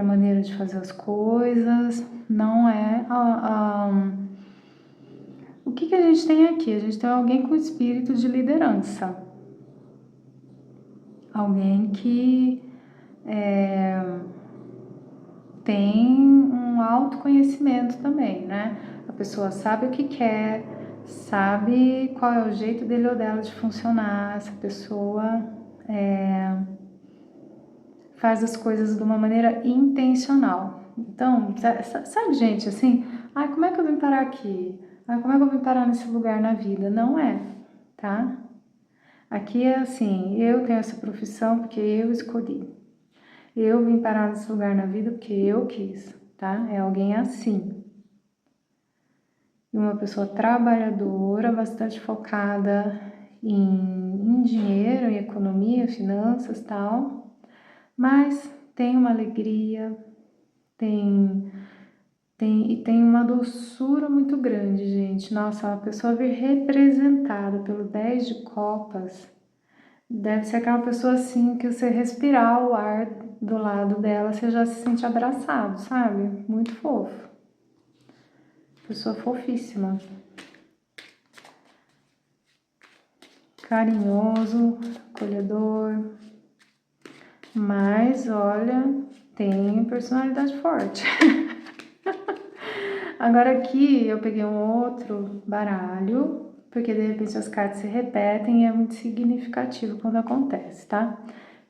S1: maneira de fazer as coisas. Não é o que a gente tem aqui? A gente tem alguém com espírito de liderança. Alguém que tem um autoconhecimento também, né? A pessoa sabe o que quer, sabe qual é o jeito dele ou dela de funcionar. Essa pessoa faz as coisas de uma maneira intencional. Então, sabe, gente, assim, como é que eu vim parar aqui? Como é que eu vim parar nesse lugar na vida? Não é, tá? Aqui é assim, eu tenho essa profissão porque eu escolhi. Eu vim parar nesse lugar na vida porque eu quis, tá? É alguém assim. Uma pessoa trabalhadora, bastante focada em dinheiro, em economia, finanças e tal, mas tem uma alegria, tem uma doçura muito grande, gente. Nossa, uma pessoa vir representada pelo 10 de copas, deve ser aquela pessoa assim que você respirar o ar do lado dela, você já se sente abraçado, sabe? Muito fofo. Pessoa fofíssima. Carinhoso, acolhedor. Mas, olha, tem personalidade forte. Agora aqui eu peguei um outro baralho, porque de repente as cartas se repetem e é muito significativo quando acontece, tá?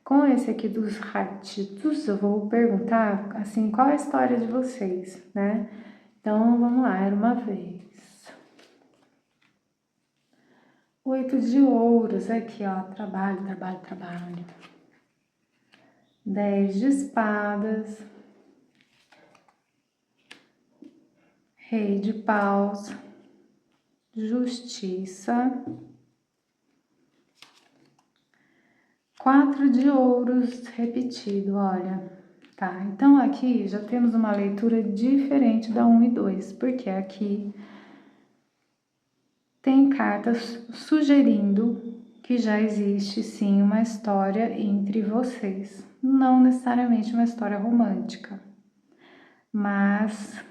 S1: Com esse aqui dos ratitos, eu vou perguntar, assim, qual é a história de vocês, né? Então, vamos lá, era uma vez. 8 de ouros, aqui, ó, trabalho. 10 de espadas. Rei de paus. Justiça. 4 de ouros repetido, olha. Tá, então aqui já temos uma leitura diferente da 1 e 2, porque aqui tem cartas sugerindo que já existe sim uma história entre vocês. Não necessariamente uma história romântica, mas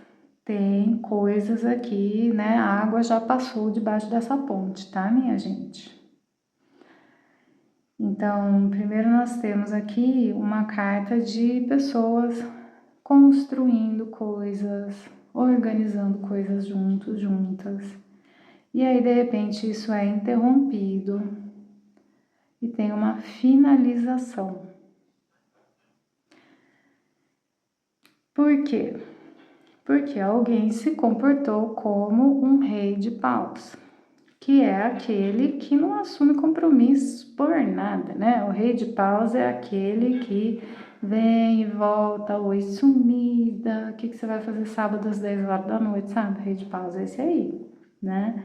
S1: tem coisas aqui, né? A água já passou debaixo dessa ponte, tá, minha gente? Então, primeiro nós temos aqui uma carta de pessoas construindo coisas, organizando coisas juntas. E aí, de repente, isso é interrompido e tem uma finalização. Por quê? Porque alguém se comportou como um rei de paus, que é aquele que não assume compromisso por nada, né? O rei de paus é aquele que vem e volta, oi sumida, o que você vai fazer sábado às 10 horas da noite, sabe? O rei de paus é esse aí, né?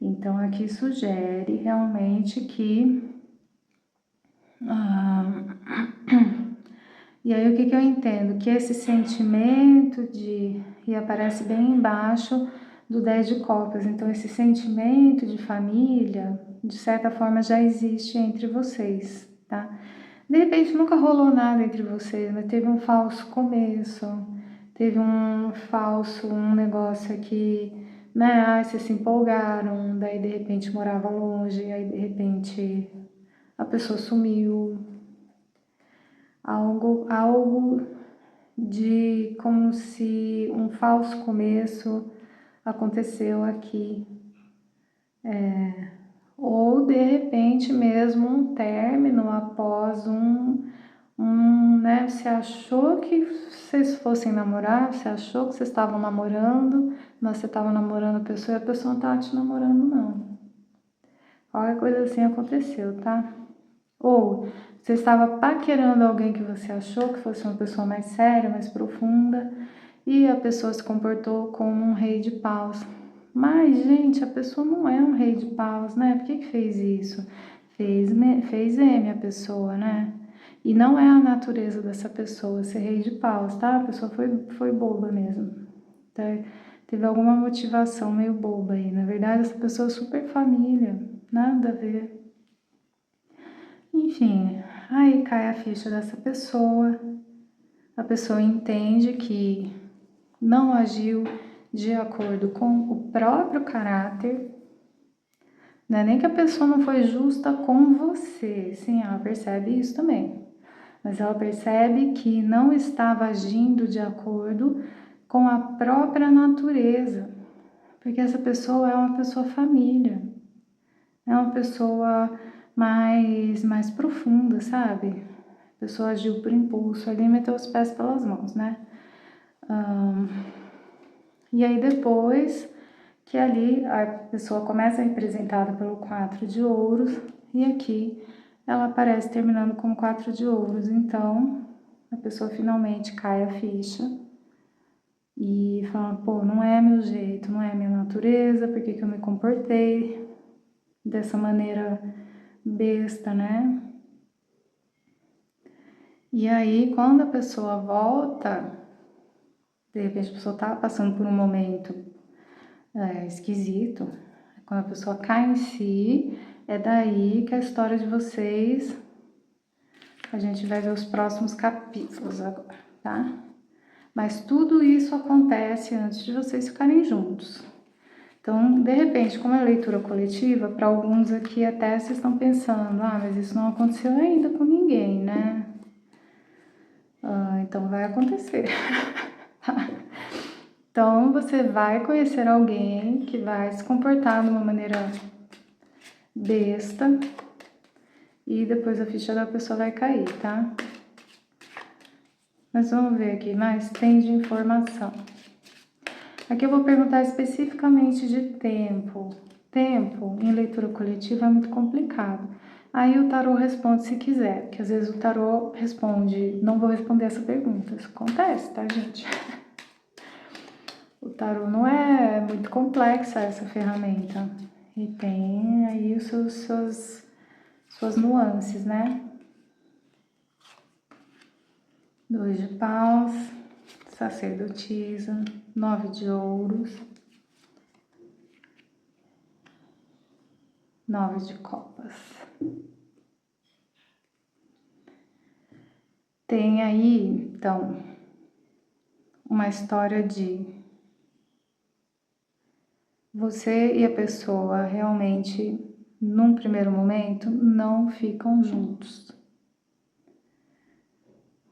S1: Então, aqui sugere realmente que... E aí, o que eu entendo? Que esse sentimento de... E aparece bem embaixo do 10 de copas. Então, esse sentimento de família, de certa forma, já existe entre vocês, tá? De repente, nunca rolou nada entre vocês, mas teve um falso começo, teve um negócio aqui, né? Vocês se empolgaram, daí de repente morava longe, aí de repente a pessoa sumiu. Algo de como se um falso começo aconteceu aqui. Ou de repente mesmo um término após né? Você achou que vocês fossem namorar, você achou que vocês estavam namorando, mas você estava namorando a pessoa e a pessoa não estava te namorando, não. Qualquer coisa assim aconteceu, tá? Ou você estava paquerando alguém que você achou que fosse uma pessoa mais séria, mais profunda, e a pessoa se comportou como um rei de paus. Mas, gente, a pessoa não é um rei de paus, né? Por que fez isso? fez M a pessoa, né? E não é a natureza dessa pessoa ser rei de paus, tá? A pessoa foi boba mesmo. Tá? Teve alguma motivação meio boba aí. Na verdade, essa pessoa é super família, nada a ver. Enfim, aí cai a ficha dessa pessoa. A pessoa entende que não agiu de acordo com o próprio caráter. Não é nem que a pessoa não foi justa com você, sim, ela percebe isso também. Mas ela percebe que não estava agindo de acordo com a própria natureza. Porque essa pessoa é uma pessoa família. É uma pessoa mais profunda, sabe? A pessoa agiu por impulso, ali meteu os pés pelas mãos, né? E aí depois que ali a pessoa começa representada pelo 4 de ouros e aqui ela aparece terminando com 4 de ouros. Então a pessoa finalmente cai a ficha e fala, pô, não é meu jeito, não é minha natureza, por que eu me comportei dessa maneira besta, né? E aí quando a pessoa volta, de repente a pessoa tá passando por um momento esquisito, quando a pessoa cai em si, é daí que a história de vocês, a gente vai ver os próximos capítulos agora, tá? Mas tudo isso acontece antes de vocês ficarem juntos. Então, de repente, como é leitura coletiva, para alguns aqui até vocês estão pensando, mas isso não aconteceu ainda com ninguém, né? Então vai acontecer. Então, você vai conhecer alguém que vai se comportar de uma maneira besta e depois a ficha da pessoa vai cair, tá? Mas vamos ver aqui mais, tem de informação. Aqui eu vou perguntar especificamente de tempo. Tempo em leitura coletiva é muito complicado. Aí o tarô responde se quiser, porque às vezes o tarô responde, não vou responder essa pergunta. Isso acontece, tá, gente? O tarô não é muito complexa essa ferramenta. E tem aí suas nuances, né? 2 de paus, sacerdotisa, 9 de ouros, 9 de copas. Tem aí, então, uma história de você e a pessoa realmente, num primeiro momento, não ficam juntos.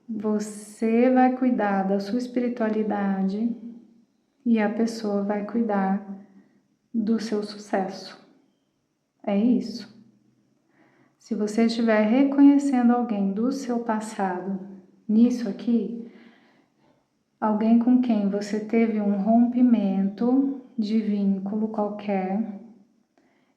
S1: Você vai cuidar da sua espiritualidade e a pessoa vai cuidar do seu sucesso. É isso. Se você estiver reconhecendo alguém do seu passado nisso aqui, alguém com quem você teve um rompimento de vínculo qualquer,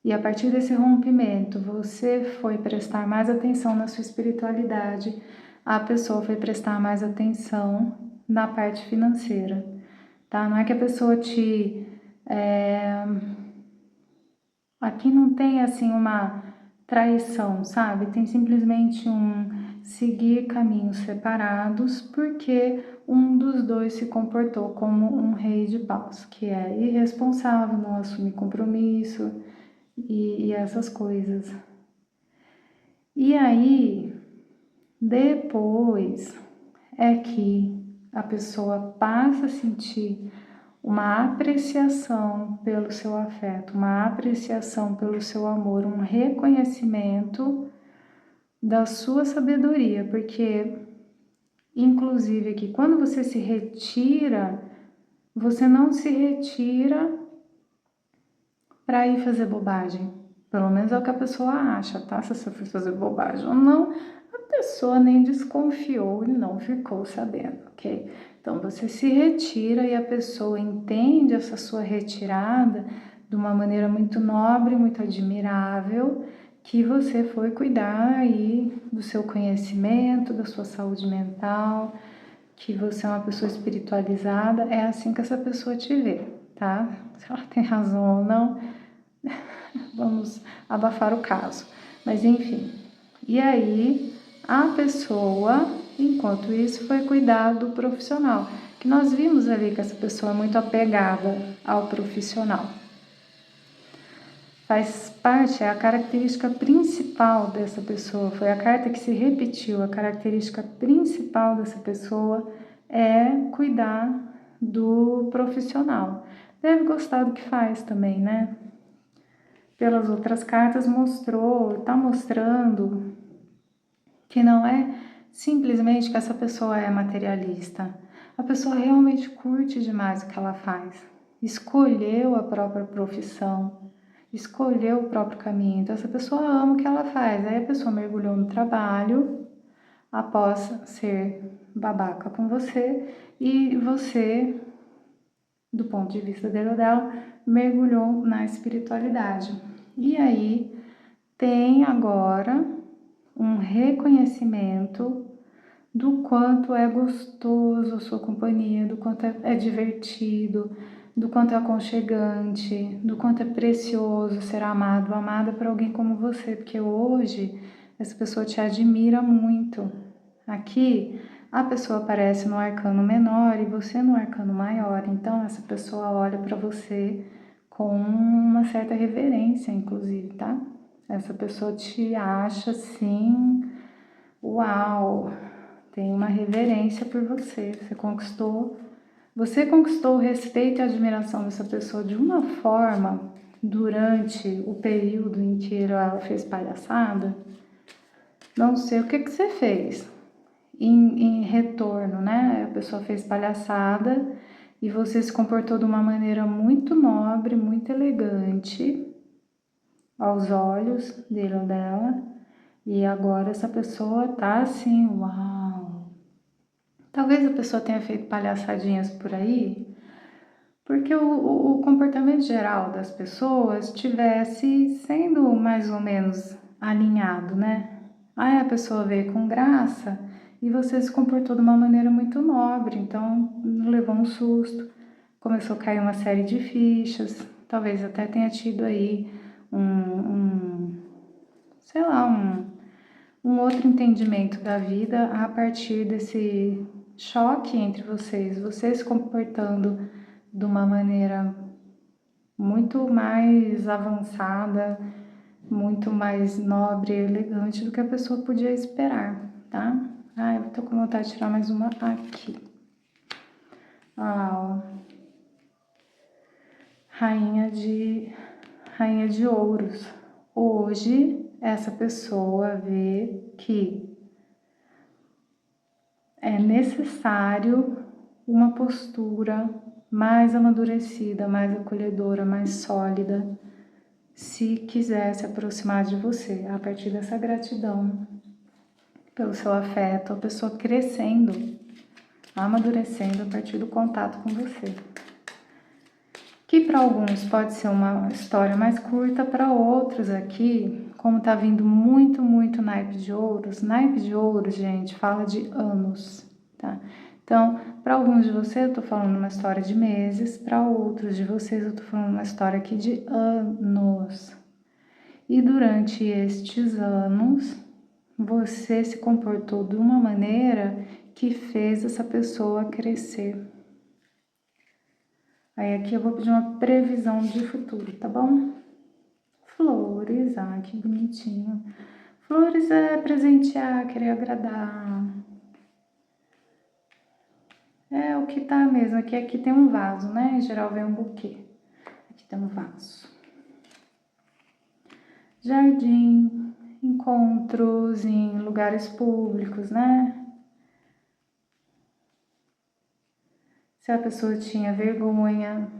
S1: e a partir desse rompimento você foi prestar mais atenção na sua espiritualidade, a pessoa foi prestar mais atenção na parte financeira, tá? Não é que a pessoa Aqui não tem assim uma traição, sabe? Tem simplesmente um seguir caminhos separados porque um dos dois se comportou como um rei de paus, que é irresponsável, não assume compromisso e essas coisas. E aí, depois é que a pessoa passa a sentir uma apreciação pelo seu afeto, uma apreciação pelo seu amor, um reconhecimento da sua sabedoria, porque, inclusive aqui, quando você se retira, você não se retira para ir fazer bobagem. Pelo menos é o que a pessoa acha, tá? Se você for fazer bobagem ou não, a pessoa nem desconfiou e não ficou sabendo, ok? Então você se retira e a pessoa entende essa sua retirada de uma maneira muito nobre, muito admirável, que você foi cuidar aí do seu conhecimento, da sua saúde mental, que você é uma pessoa espiritualizada. É assim que essa pessoa te vê, tá? Se ela tem razão ou não, vamos abafar o caso. Mas enfim, e aí a pessoa, enquanto isso, foi cuidar do profissional. Que nós vimos ali que essa pessoa é muito apegada ao profissional. Faz parte, é a característica principal dessa pessoa, foi a carta que se repetiu, a característica principal dessa pessoa é cuidar do profissional. Deve gostar do que faz também, né? Pelas outras cartas mostrou, está mostrando que não é simplesmente que essa pessoa é materialista. A pessoa realmente curte demais o que ela faz, escolheu a própria profissão, escolheu o próprio caminho. Então essa pessoa ama o que ela faz. Aí a pessoa mergulhou no trabalho após ser babaca com você e você, do ponto de vista dele ou dela, mergulhou na espiritualidade. E aí tem agora um reconhecimento do quanto é gostoso a sua companhia, do quanto é divertido, do quanto é aconchegante, do quanto é precioso ser amado, amada por alguém como você, porque hoje essa pessoa te admira muito. Aqui a pessoa aparece no arcano menor e você no arcano maior, então essa pessoa olha para você com uma certa reverência, inclusive, tá? Essa pessoa te acha assim, uau, tem uma reverência por você, você conquistou o respeito e a admiração dessa pessoa de uma forma durante o período em que ela fez palhaçada. Não sei o que você fez em retorno, né? A pessoa fez palhaçada e você se comportou de uma maneira muito nobre, muito elegante aos olhos dele ou dela. E agora essa pessoa tá assim, uau. Talvez a pessoa tenha feito palhaçadinhas por aí, porque o comportamento geral das pessoas tivesse sendo mais ou menos alinhado, né? Aí a pessoa veio com graça e você se comportou de uma maneira muito nobre, então levou um susto, começou a cair uma série de fichas, talvez até tenha tido aí sei lá, um outro entendimento da vida a partir desse choque entre vocês se comportando de uma maneira muito mais avançada, muito mais nobre e elegante do que a pessoa podia esperar, tá? Ah, eu tô com vontade de tirar mais uma aqui. Ah, ó. Rainha de Ouros. Hoje, essa pessoa vê que é necessário uma postura mais amadurecida, mais acolhedora, mais sólida, se quiser se aproximar de você, a partir dessa gratidão pelo seu afeto, a pessoa crescendo, amadurecendo a partir do contato com você. Que para alguns pode ser uma história mais curta, para outros aqui, como tá vindo muito naipe de ouros, gente, fala de anos, tá? Então, para alguns de vocês eu tô falando uma história de meses, para outros de vocês eu tô falando uma história aqui de anos. E durante estes anos, você se comportou de uma maneira que fez essa pessoa crescer. Aí aqui eu vou pedir uma previsão de futuro, tá bom? Flores, que bonitinho. Flores é presentear, querer agradar. É o que tá mesmo. Aqui tem um vaso, né? Em geral vem um buquê. Aqui tem um vaso. Jardim, encontros em lugares públicos, né? Se a pessoa tinha vergonha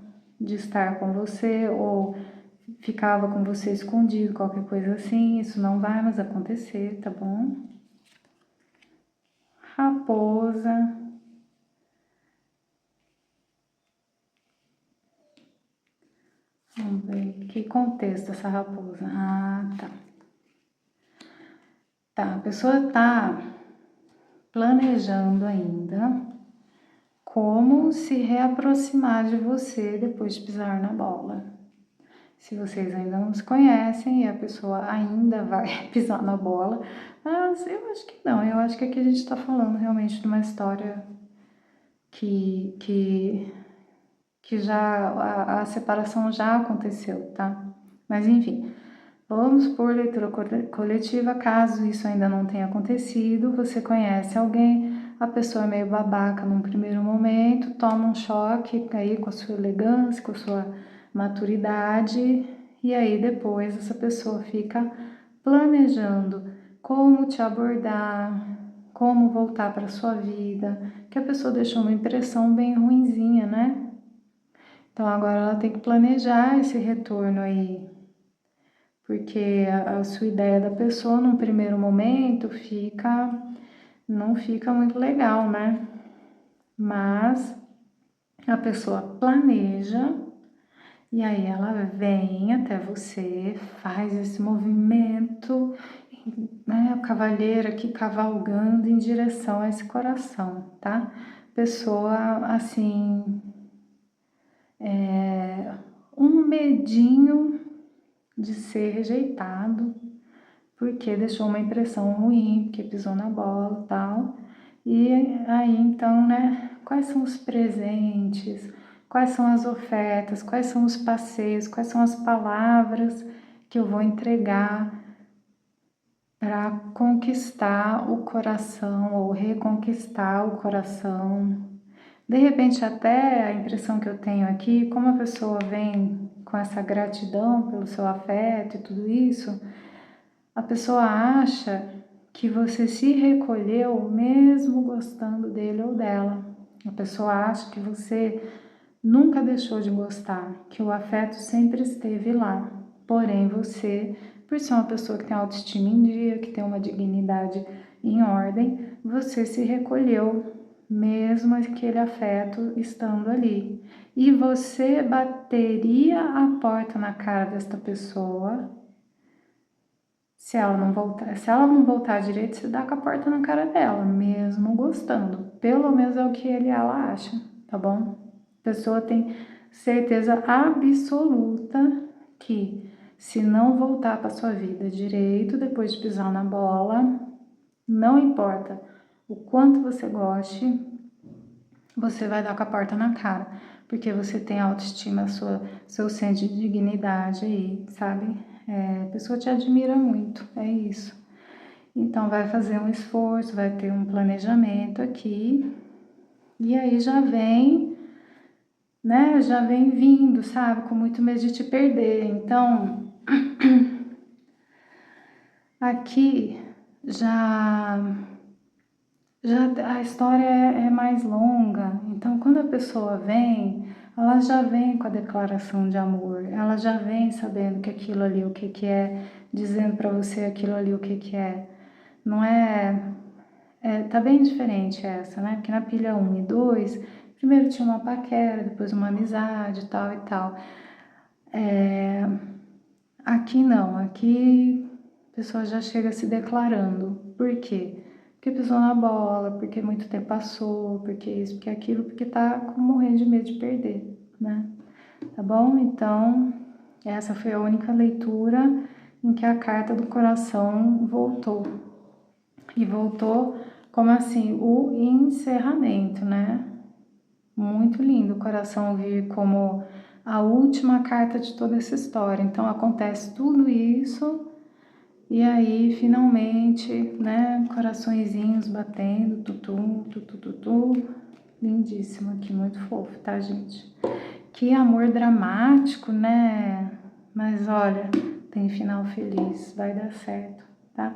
S1: de estar com você ou ficava com você escondido, qualquer coisa assim, isso não vai mais acontecer, tá bom? Raposa. Vamos ver que contexto essa raposa. Ah, tá. Tá, a pessoa tá planejando ainda como se reaproximar de você depois de pisar na bola. Se vocês ainda não se conhecem e a pessoa ainda vai pisar na bola, mas eu acho que não, eu acho que aqui a gente está falando realmente de uma história que já a separação já aconteceu, tá? Mas enfim, vamos por leitura coletiva. Caso isso ainda não tenha acontecido, você conhece alguém, a pessoa é meio babaca num primeiro momento, toma um choque aí com a sua elegância, com a sua maturidade, e aí depois essa pessoa fica planejando como te abordar, como voltar para sua vida, que a pessoa deixou uma impressão bem ruinzinha, né? Então agora ela tem que planejar esse retorno aí, porque a sua ideia da pessoa num primeiro momento não fica muito legal, né? Mas a pessoa planeja e aí ela vem até você, faz esse movimento, né? O cavalheiro aqui cavalgando em direção a esse coração, tá? Pessoa assim, um medinho de ser rejeitado, porque deixou uma impressão ruim, porque pisou na bola e tal. E aí então, né, quais são os presentes, quais são as ofertas, quais são os passeios, quais são as palavras que eu vou entregar para conquistar o coração ou reconquistar o coração. De repente, até a impressão que eu tenho aqui, como a pessoa vem com essa gratidão pelo seu afeto e tudo isso, a pessoa acha que você se recolheu mesmo gostando dele ou dela. A pessoa acha que você nunca deixou de gostar, que o afeto sempre esteve lá. Porém, você, por ser uma pessoa que tem autoestima em dia, que tem uma dignidade em ordem, você se recolheu, mesmo aquele afeto estando ali. E você bateria a porta na cara desta pessoa se ela não voltar direito, você dá com a porta na cara dela, mesmo gostando. Pelo menos é o que ele e ela acham, tá bom? A pessoa tem certeza absoluta que se não voltar para sua vida direito depois de pisar na bola, não importa o quanto você goste, você vai dar com a porta na cara, porque você tem autoestima, seu senso de dignidade aí, sabe? A pessoa te admira muito, é isso. Então vai fazer um esforço, vai ter um planejamento aqui, e aí já vem, né? Já vem vindo, sabe? Com muito medo de te perder. Então, aqui já a história é mais longa, então quando a pessoa vem, ela já vem com a declaração de amor, ela já vem sabendo que aquilo ali o que que é, dizendo para você aquilo ali o que que é. Não tá bem diferente essa, né? Porque na pilha 1 e 2, primeiro tinha uma paquera, depois uma amizade, tal e tal. Aqui não, aqui a pessoa já chega se declarando. Por quê? Porque pisou na bola, porque muito tempo passou, porque isso, porque aquilo, porque tá morrendo de medo de perder, né? Tá bom? Então, essa foi a única leitura em que a carta do coração voltou. E voltou como assim, o encerramento, né? Muito lindo o coração vir como a última carta de toda essa história. Então acontece tudo isso e aí finalmente, né, coraçõezinhos batendo, tutu, tutu, tutu. Lindíssimo aqui, muito fofo, tá, gente? Que amor dramático, né? Mas olha, tem final feliz, vai dar certo, tá?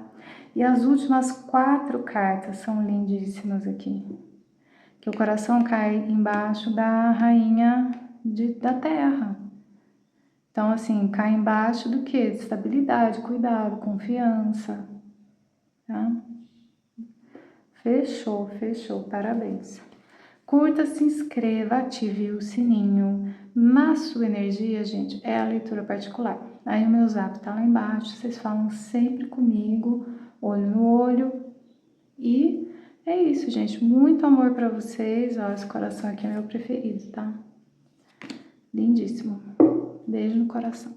S1: E as últimas 4 cartas são lindíssimas aqui. Que o coração cai embaixo da rainha da terra. Então, assim, cai embaixo do que? Estabilidade, cuidado, confiança. Tá? Fechou, fechou. Parabéns. Curta, se inscreva, ative o sininho. Na sua energia, gente, é a leitura particular. Aí o meu zap tá lá embaixo, vocês falam sempre comigo, olho no olho. E é isso, gente. Muito amor pra vocês. Ó, esse coração aqui é meu preferido, tá? Lindíssimo. Beijo no coração.